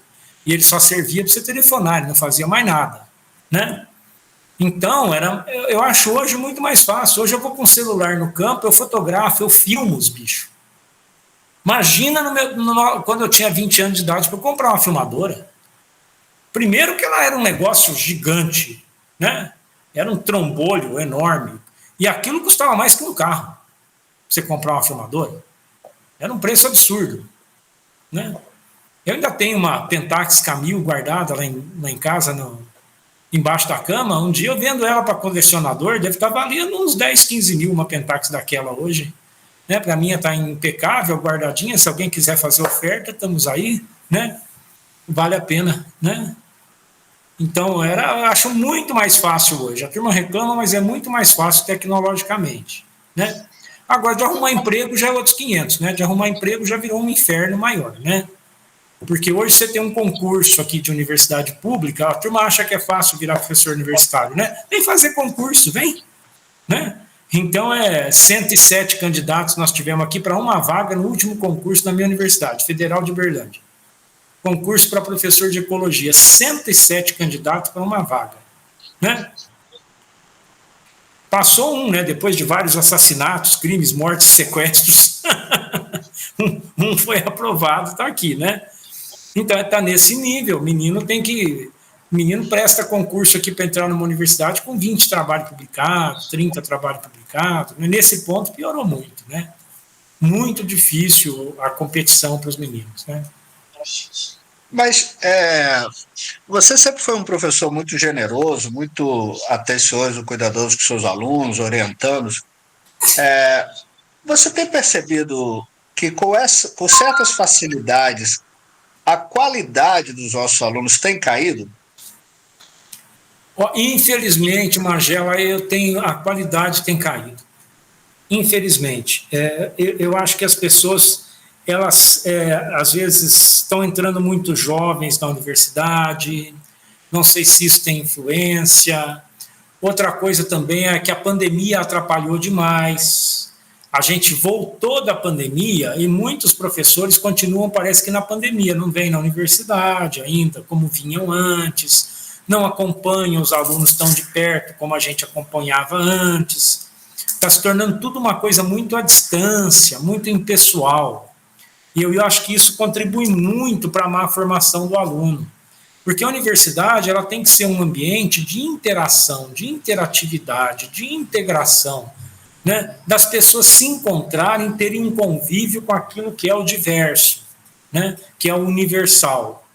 E ele só servia para você telefonar, ele não fazia mais nada, né? Então, eu acho hoje muito mais fácil. Hoje eu vou com o celular no campo, eu fotografo, eu filmo os bichos. Imagina quando eu tinha 20 anos de idade para eu comprar uma filmadora. Primeiro que ela era um negócio gigante, né? Era um trombolho enorme. E aquilo custava mais que um carro. Você comprar uma filmadora. Era um preço absurdo, né? Eu ainda tenho uma Pentax Camil guardada lá em casa, embaixo da cama. Um dia eu vendo ela para colecionador, deve estar valendo uns 10, 15 mil uma Pentax daquela hoje. Né? Para mim está impecável, guardadinha. Se alguém quiser fazer oferta, estamos aí, né? Vale a pena, né? Então, eu acho muito mais fácil hoje. A turma reclama, mas é muito mais fácil tecnologicamente, né? Agora, de arrumar emprego já é outros 500, né? De arrumar emprego já virou um inferno maior, né? Porque hoje você tem um concurso aqui de universidade pública, a turma acha que é fácil virar professor universitário, né? Vem fazer concurso, vem, né? Então, 107 candidatos nós tivemos aqui para uma vaga no último concurso da minha universidade, Federal de Uberlândia. Concurso para professor de ecologia, 107 candidatos para uma vaga, né? Passou um, né? Depois de vários assassinatos, crimes, mortes, sequestros, um foi aprovado, está aqui, né? Então, está nesse nível. Menino presta concurso aqui para entrar numa universidade com 20 trabalhos publicados, 30 trabalhos publicados. Nesse ponto, piorou muito, né? Muito difícil a competição para os meninos, né? Mas você sempre foi um professor muito generoso, muito atencioso, cuidadoso com seus alunos, orientando-os. Você tem percebido que com certas facilidades a qualidade dos nossos alunos tem caído? Infelizmente, Margela, a qualidade tem caído. Infelizmente. Eu acho que as pessoas, elas às vezes estão entrando muito jovens na universidade, não sei se isso tem influência. Outra coisa também é que a pandemia atrapalhou demais. A gente voltou da pandemia e muitos professores continuam, parece que na pandemia, não vêm na universidade ainda, como vinham antes, não acompanham os alunos tão de perto como a gente acompanhava antes. Está se tornando tudo uma coisa muito à distância, muito impessoal. E eu acho que isso contribui muito para a má formação do aluno. Porque a universidade ela tem que ser um ambiente de interação, de interatividade, de integração, né? Das pessoas se encontrarem, terem um convívio com aquilo que é o diverso, né? Que é o universal.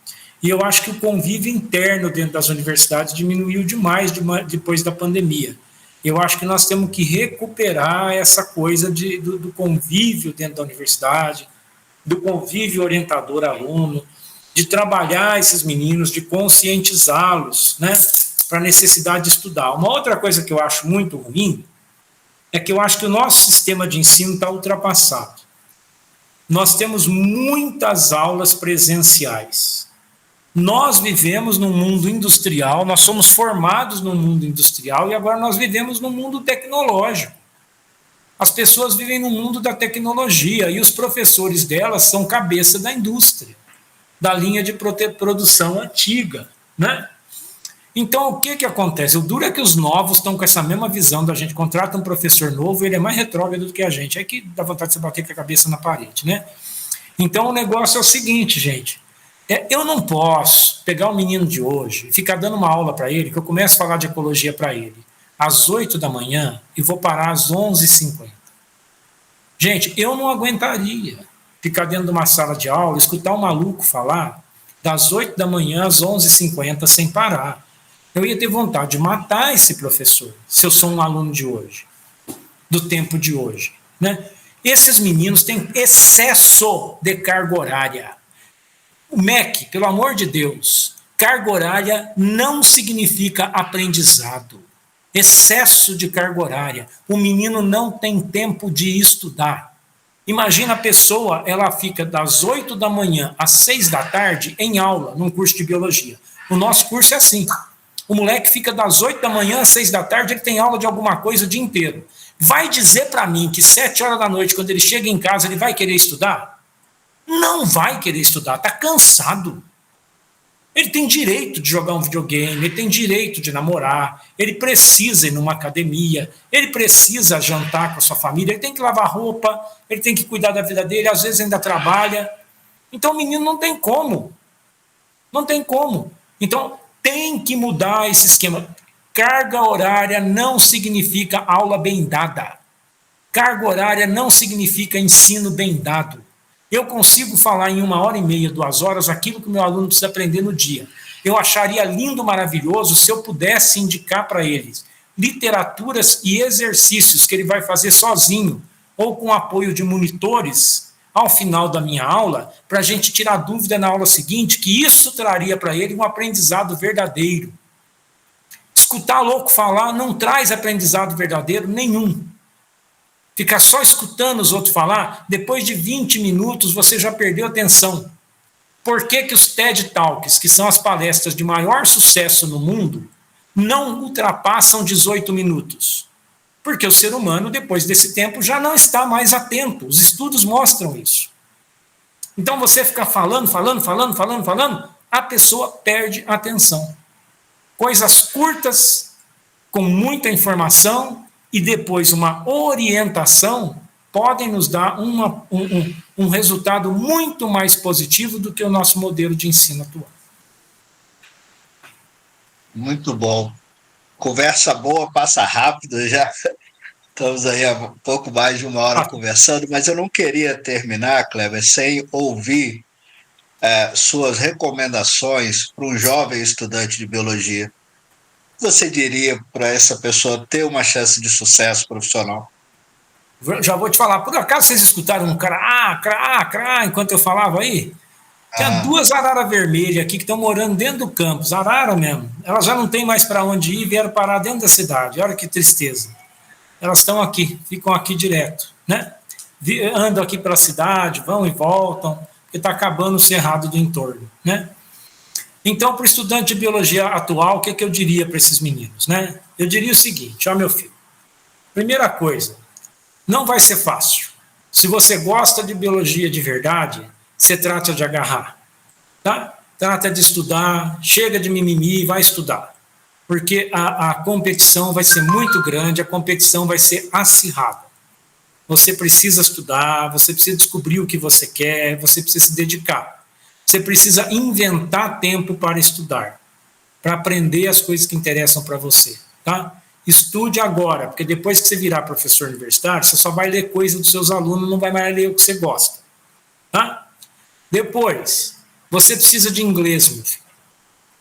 E eu acho que o convívio interno dentro das universidades diminuiu demais depois da pandemia. Eu acho que nós temos que recuperar essa coisa do convívio dentro da universidade, do convívio orientador-aluno, de trabalhar esses meninos, de conscientizá-los, né, para a necessidade de estudar. Uma outra coisa que eu acho muito ruim é que eu acho que o nosso sistema de ensino está ultrapassado. Nós temos muitas aulas presenciais. Nós vivemos num mundo industrial, nós somos formados num mundo industrial e agora nós vivemos num mundo tecnológico. As pessoas vivem no mundo da tecnologia e os professores delas são cabeça da indústria, da linha de produção antiga, né? Então, o que acontece? O duro é que os novos estão com essa mesma visão da gente. Contrata um professor novo, ele é mais retrógrado do que a gente. É que dá vontade de você bater com a cabeça na parede, né? Então, o negócio é o seguinte, gente. Eu não posso pegar o menino de hoje e ficar dando uma aula para ele, que eu começo a falar de ecologia para ele, às 8 da manhã e vou parar às 11h50. Gente, eu não aguentaria ficar dentro de uma sala de aula, escutar um maluco falar das 8 da manhã às 11h50 sem parar. Eu ia ter vontade de matar esse professor, se eu sou um aluno de hoje, do tempo de hoje, né? Esses meninos têm excesso de carga horária. O MEC, pelo amor de Deus, carga horária não significa aprendizado. Excesso de carga horária. O menino não tem tempo de estudar. Imagina a pessoa, ela fica das 8 da manhã às 6 da tarde em aula, num curso de biologia. O nosso curso é assim. O moleque fica das 8 da manhã às 6 da tarde, ele tem aula de alguma coisa o dia inteiro. Vai dizer para mim que 7 horas da noite, quando ele chega em casa, ele vai querer estudar? Não vai querer estudar, está cansado. Ele tem direito de jogar um videogame, ele tem direito de namorar, ele precisa ir numa academia, ele precisa jantar com a sua família, ele tem que lavar roupa, ele tem que cuidar da vida dele, às vezes ainda trabalha. Então o menino não tem como. Não tem como. Então tem que mudar esse esquema. Carga horária não significa aula bem dada. Carga horária não significa ensino bem dado. Eu consigo falar em 1h30, 2 horas, aquilo que o meu aluno precisa aprender no dia. Eu acharia lindo, maravilhoso, se eu pudesse indicar para eles literaturas e exercícios que ele vai fazer sozinho, ou com apoio de monitores, ao final da minha aula, para a gente tirar dúvida na aula seguinte, que isso traria para ele um aprendizado verdadeiro. Escutar louco falar não traz aprendizado verdadeiro nenhum. Ficar só escutando os outros falar, depois de 20 minutos você já perdeu a atenção. Por que que os TED Talks, que são as palestras de maior sucesso no mundo, não ultrapassam 18 minutos? Porque o ser humano, depois desse tempo, já não está mais atento. Os estudos mostram isso. Então você ficar falando, a pessoa perde a atenção. Coisas curtas, com muita informação, e depois uma orientação, podem nos dar um resultado muito mais positivo do que o nosso modelo de ensino atual. Muito bom. Conversa boa, passa rápido, já estamos aí há pouco mais de 1 hora conversando, mas eu não queria terminar, Kleber, sem ouvir suas recomendações para um jovem estudante de biologia. Você diria para essa pessoa ter uma chance de sucesso profissional? Já vou te falar, por acaso vocês escutaram um crá, enquanto eu falava aí? Tinha 2 araras vermelhas aqui que estão morando dentro do campus, arara mesmo. Elas já não têm mais para onde ir, vieram parar dentro da cidade. Olha que tristeza. Elas estão aqui, ficam aqui direto, né? Andam aqui pela cidade, vão e voltam, porque está acabando o cerrado do entorno, né? Então, para o estudante de biologia atual, o que é que eu diria para esses meninos, né? Eu diria o seguinte, ó meu filho, primeira coisa, não vai ser fácil. Se você gosta de biologia de verdade, você trata de agarrar, tá? Trata de estudar, chega de mimimi, vai estudar. Porque a competição vai ser muito grande, a competição vai ser acirrada. Você precisa estudar, você precisa descobrir o que você quer, você precisa se dedicar. Você precisa inventar tempo para estudar, para aprender as coisas que interessam para você, tá? Estude agora, porque depois que você virar professor universitário, você só vai ler coisa dos seus alunos, não vai mais ler o que você gosta, tá? Depois, você precisa de inglês, meu filho.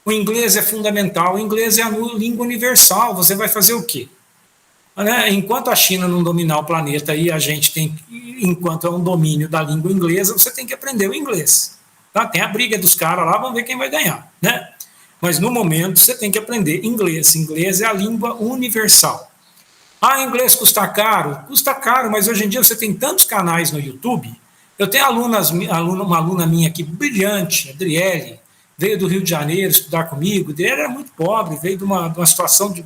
O inglês é fundamental, o inglês é a língua universal, você vai fazer o quê? Enquanto a China não dominar o planeta e a gente tem, enquanto é um domínio da língua inglesa, você tem que aprender o inglês. Tá? Tem a briga dos caras lá, vamos ver quem vai ganhar, né? Mas no momento você tem que aprender inglês. Inglês é a língua universal. Inglês custa caro? Custa caro, mas hoje em dia você tem tantos canais no YouTube. Eu tenho uma aluna minha aqui, brilhante, Adriele, veio do Rio de Janeiro estudar comigo. Adriele era muito pobre, veio de uma situação de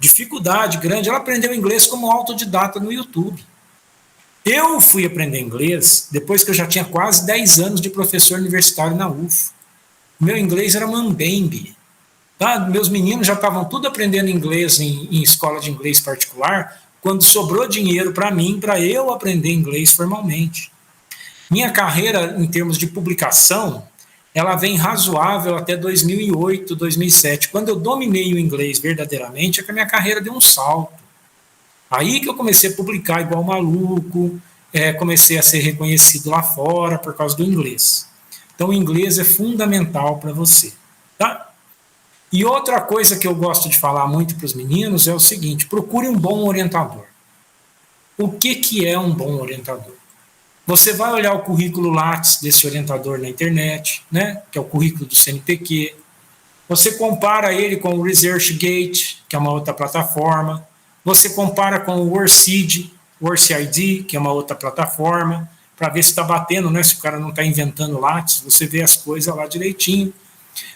dificuldade grande. Ela aprendeu inglês como autodidata no YouTube. Eu fui aprender inglês depois que eu já tinha quase 10 anos de professor universitário na UF. Meu inglês era mambembe. Tá? Meus meninos já estavam tudo aprendendo inglês em escola de inglês particular, quando sobrou dinheiro para mim, para eu aprender inglês formalmente. Minha carreira, em termos de publicação, ela vem razoável até 2008, 2007. Quando eu dominei o inglês verdadeiramente, é que a minha carreira deu um salto. Aí que eu comecei a publicar igual maluco, comecei a ser reconhecido lá fora por causa do inglês. Então, o inglês é fundamental para você, tá? E outra coisa que eu gosto de falar muito para os meninos é o seguinte, procure um bom orientador. O que é um bom orientador? Você vai olhar o currículo Lattes desse orientador na internet, né, que é o currículo do CNPq. Você compara ele com o ResearchGate, que é uma outra plataforma. Você compara com o WorkSeed, que é uma outra plataforma, para ver se está batendo, né, se o cara não está inventando Lattes. Você vê as coisas lá direitinho.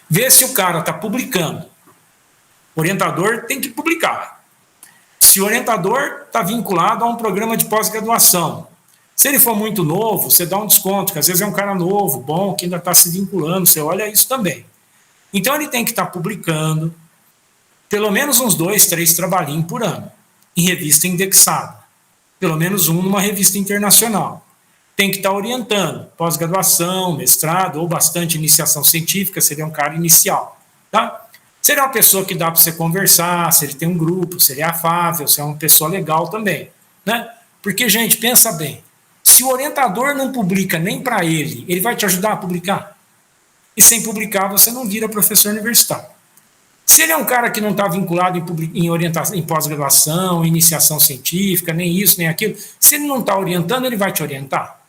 Vê se o cara está publicando. O orientador tem que publicar. Se o orientador está vinculado a um programa de pós-graduação, se ele for muito novo, você dá um desconto, que às vezes é um cara novo, bom, que ainda está se vinculando, você olha isso também. Então ele tem que estar publicando pelo menos uns 2, 3 trabalhinhos por ano, em revista indexada. Pelo menos um numa revista internacional. Tem que estar orientando pós-graduação, mestrado ou bastante iniciação científica, seria um cara inicial. Tá? Se ele é uma pessoa que dá para você conversar, se ele tem um grupo, se ele é afável, se é uma pessoa legal também. Né? Porque, gente, pensa bem, se o orientador não publica nem para ele, ele vai te ajudar a publicar? E sem publicar, você não vira professor universitário. Se ele é um cara que não está vinculado em orientação, em pós-graduação, iniciação científica, nem isso, nem aquilo, se ele não está orientando, ele vai te orientar.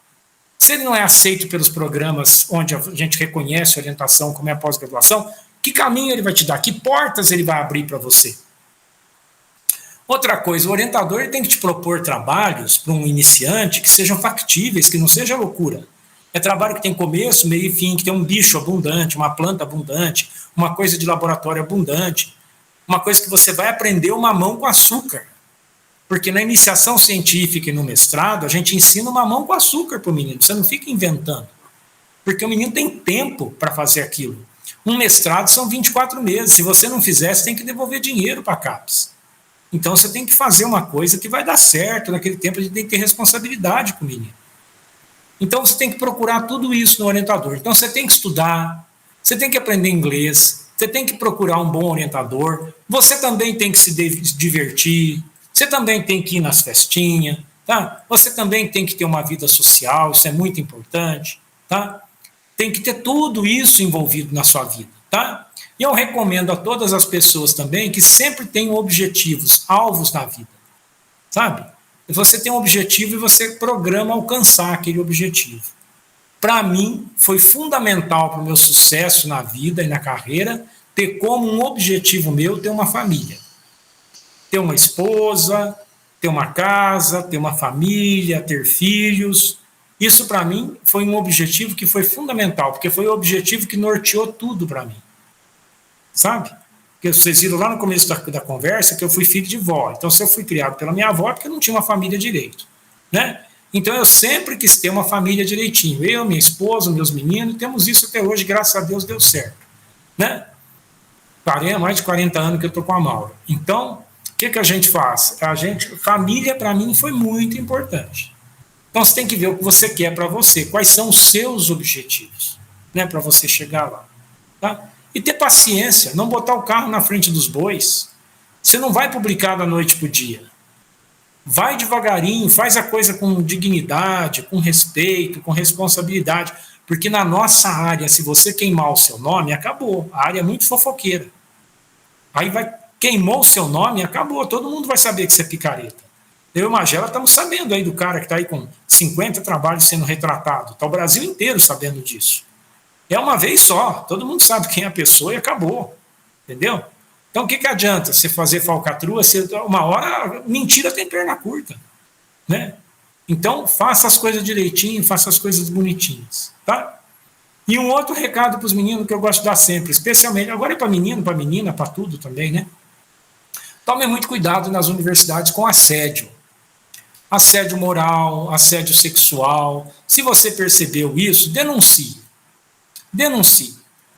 Se ele não é aceito pelos programas onde a gente reconhece a orientação como é a pós-graduação, que caminho ele vai te dar? Que portas ele vai abrir para você? Outra coisa, o orientador ele tem que te propor trabalhos para um iniciante que sejam factíveis, que não seja loucura. É trabalho que tem começo, meio e fim, que tem um bicho abundante, uma planta abundante, uma coisa de laboratório abundante, uma coisa que você vai aprender o mamão com açúcar. Porque na iniciação científica e no mestrado, a gente ensina o mamão com açúcar para o menino, você não fica inventando. Porque o menino tem tempo para fazer aquilo. Um mestrado são 24 meses, se você não fizer, você tem que devolver dinheiro para a CAPES. Então você tem que fazer uma coisa que vai dar certo, naquele tempo a gente tem que ter responsabilidade com o menino. Então você tem que procurar tudo isso no orientador. Então você tem que estudar, você tem que aprender inglês, você tem que procurar um bom orientador, você também tem que se divertir, você também tem que ir nas festinhas, tá? Você também tem que ter uma vida social, isso é muito importante, tá? Tem que ter tudo isso envolvido na sua vida, tá? E eu recomendo a todas as pessoas também que sempre tenham objetivos, alvos na vida, sabe? Você tem um objetivo e você programa alcançar aquele objetivo. Para mim, foi fundamental para o meu sucesso na vida e na carreira ter como um objetivo meu ter uma família. Ter uma esposa, ter uma casa, ter uma família, ter filhos. Isso para mim foi um objetivo que foi fundamental, porque foi o objetivo que norteou tudo para mim. Sabe? Porque vocês viram lá no começo da conversa que eu fui filho de vó. Então, se eu fui criado pela minha avó, é porque eu não tinha uma família direito. Né? Então, eu sempre quis ter uma família direitinho. Eu, minha esposa, meus meninos, temos isso até hoje, graças a Deus deu certo. Né? Mais de 40 anos que eu estou com a Maura. Então, o que a gente faz? Família, para mim, foi muito importante. Então, você tem que ver o que você quer para você, quais são os seus objetivos, né, para você chegar lá. Tá? E ter paciência, não botar o carro na frente dos bois. Você não vai publicar da noite para o dia. Vai devagarinho, faz a coisa com dignidade, com respeito, com responsabilidade. Porque na nossa área, se você queimar o seu nome, acabou. A área é muito fofoqueira. Aí queimou o seu nome, acabou. Todo mundo vai saber que você é picareta. Eu e Magela estamos sabendo aí do cara que está aí com 50 trabalhos sendo retratado. Está o Brasil inteiro sabendo disso. É uma vez só, todo mundo sabe quem é a pessoa e acabou, entendeu? Então o que adianta você fazer falcatrua, uma hora mentira tem perna curta, né? Então faça as coisas direitinho, faça as coisas bonitinhas, tá? E um outro recado para os meninos que eu gosto de dar sempre, especialmente, agora é para menino, para menina, para tudo também, né? Tome muito cuidado nas universidades com assédio. Assédio moral, assédio sexual. Se você percebeu isso, denuncie. Denuncie,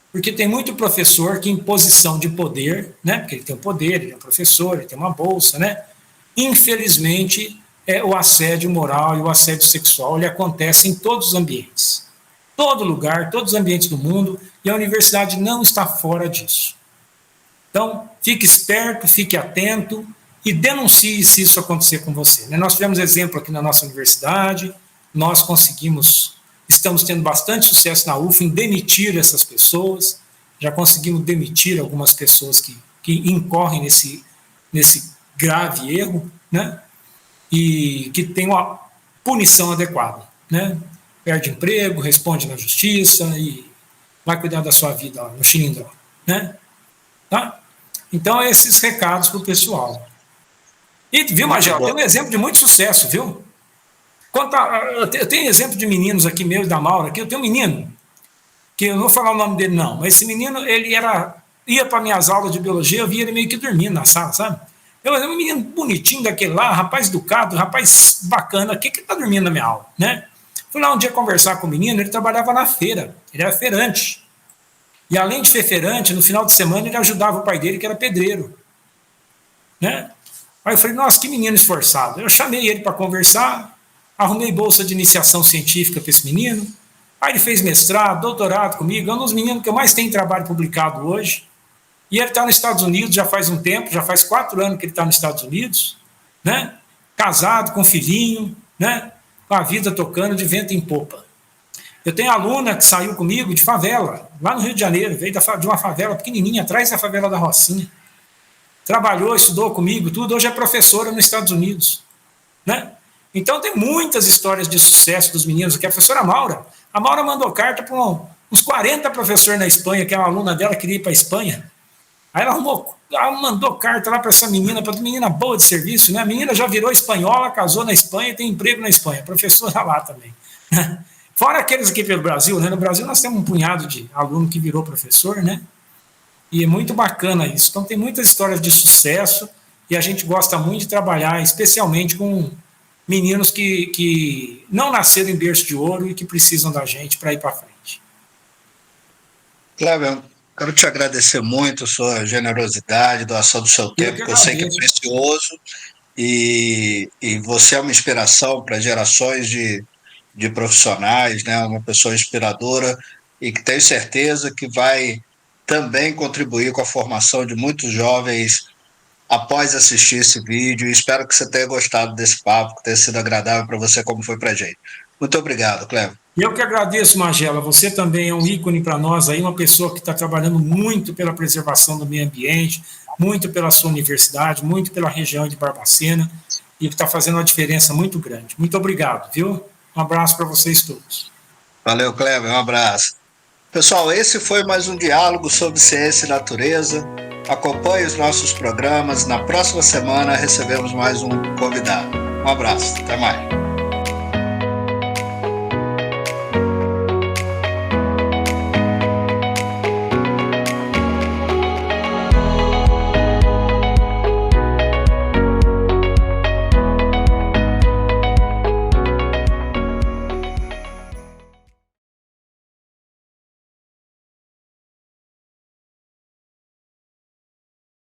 porque tem muito professor que em posição de poder, né, porque ele tem o poder, ele é um professor, ele tem uma bolsa, né, infelizmente o assédio moral e o assédio sexual ele acontece em todos os ambientes, todo lugar, todos os ambientes do mundo, e a universidade não está fora disso. Então, fique esperto, fique atento e denuncie se isso acontecer com você. Né? Nós tivemos exemplo aqui na nossa universidade, nós estamos tendo bastante sucesso na UF em demitir essas pessoas, já conseguimos demitir algumas pessoas que incorrem nesse grave erro, né? E que tem uma punição adequada. né? Perde emprego, responde na justiça e vai cuidar da sua vida ó, no Chilindró, né? Tá? Então, esses recados para o pessoal. E, viu, Magel, tem um exemplo de muito sucesso, viu? Eu tenho exemplo de meninos aqui meus da Maura, aqui eu tenho um menino, que eu não vou falar o nome dele não, mas esse menino, ia para minhas aulas de biologia, eu via ele meio que dormindo na sala, sabe? Eu era um menino bonitinho daquele lá, rapaz educado, rapaz bacana, o que ele tá dormindo na minha aula, né? Fui lá um dia conversar com o menino, ele trabalhava na feira, ele era feirante. E além de ser feirante, no final de semana ele ajudava o pai dele, que era pedreiro, né? Aí eu falei, nossa, que menino esforçado. Eu chamei ele para conversar, arrumei bolsa de iniciação científica para esse menino. Aí ele fez mestrado, doutorado comigo, é um dos meninos que eu mais tenho trabalho publicado hoje. E ele está nos Estados Unidos já faz um tempo, já faz 4 anos que ele está nos Estados Unidos, né? Casado, com filhinho, né? Com a vida tocando de vento em popa. Eu tenho aluna que saiu comigo de favela, lá no Rio de Janeiro, veio de uma favela pequenininha, atrás da favela da Rocinha. Trabalhou, estudou comigo, tudo, hoje é professora nos Estados Unidos, né? Então tem muitas histórias de sucesso dos meninos aqui. A professora Maura, a Maura mandou carta para uns 40 professores na Espanha, que é uma aluna dela, queria ir para a Espanha. Aí ela mandou carta lá para essa menina, para menina boa de serviço, né? A menina já virou espanhola, casou na Espanha, tem emprego na Espanha, professora lá também. Fora aqueles aqui pelo Brasil, né? No Brasil nós temos um punhado de aluno que virou professor, né? E é muito bacana isso. Então tem muitas histórias de sucesso e a gente gosta muito de trabalhar, especialmente com meninos que não nasceram em berço de ouro e que precisam da gente para ir para frente. Cleber, quero te agradecer muito a sua generosidade, doação do seu tempo, que eu sei que é precioso, e você é uma inspiração para gerações de profissionais, né? Uma pessoa inspiradora e que tenho certeza que vai também contribuir com a formação de muitos jovens após assistir esse vídeo. E espero que você tenha gostado desse papo, que tenha sido agradável para você, como foi para a gente. Muito obrigado, Cleber. Eu que agradeço, Magela. Você também é um ícone para nós aí, uma pessoa que está trabalhando muito pela preservação do meio ambiente, muito pela sua universidade, muito pela região de Barbacena e que está fazendo uma diferença muito grande. Muito obrigado, viu? Um abraço para vocês todos. Valeu, Cleber. Um abraço. Pessoal, esse foi mais um diálogo sobre ciência e natureza. Acompanhe os nossos programas. Na próxima semana recebemos mais um convidado. Um abraço. Até mais.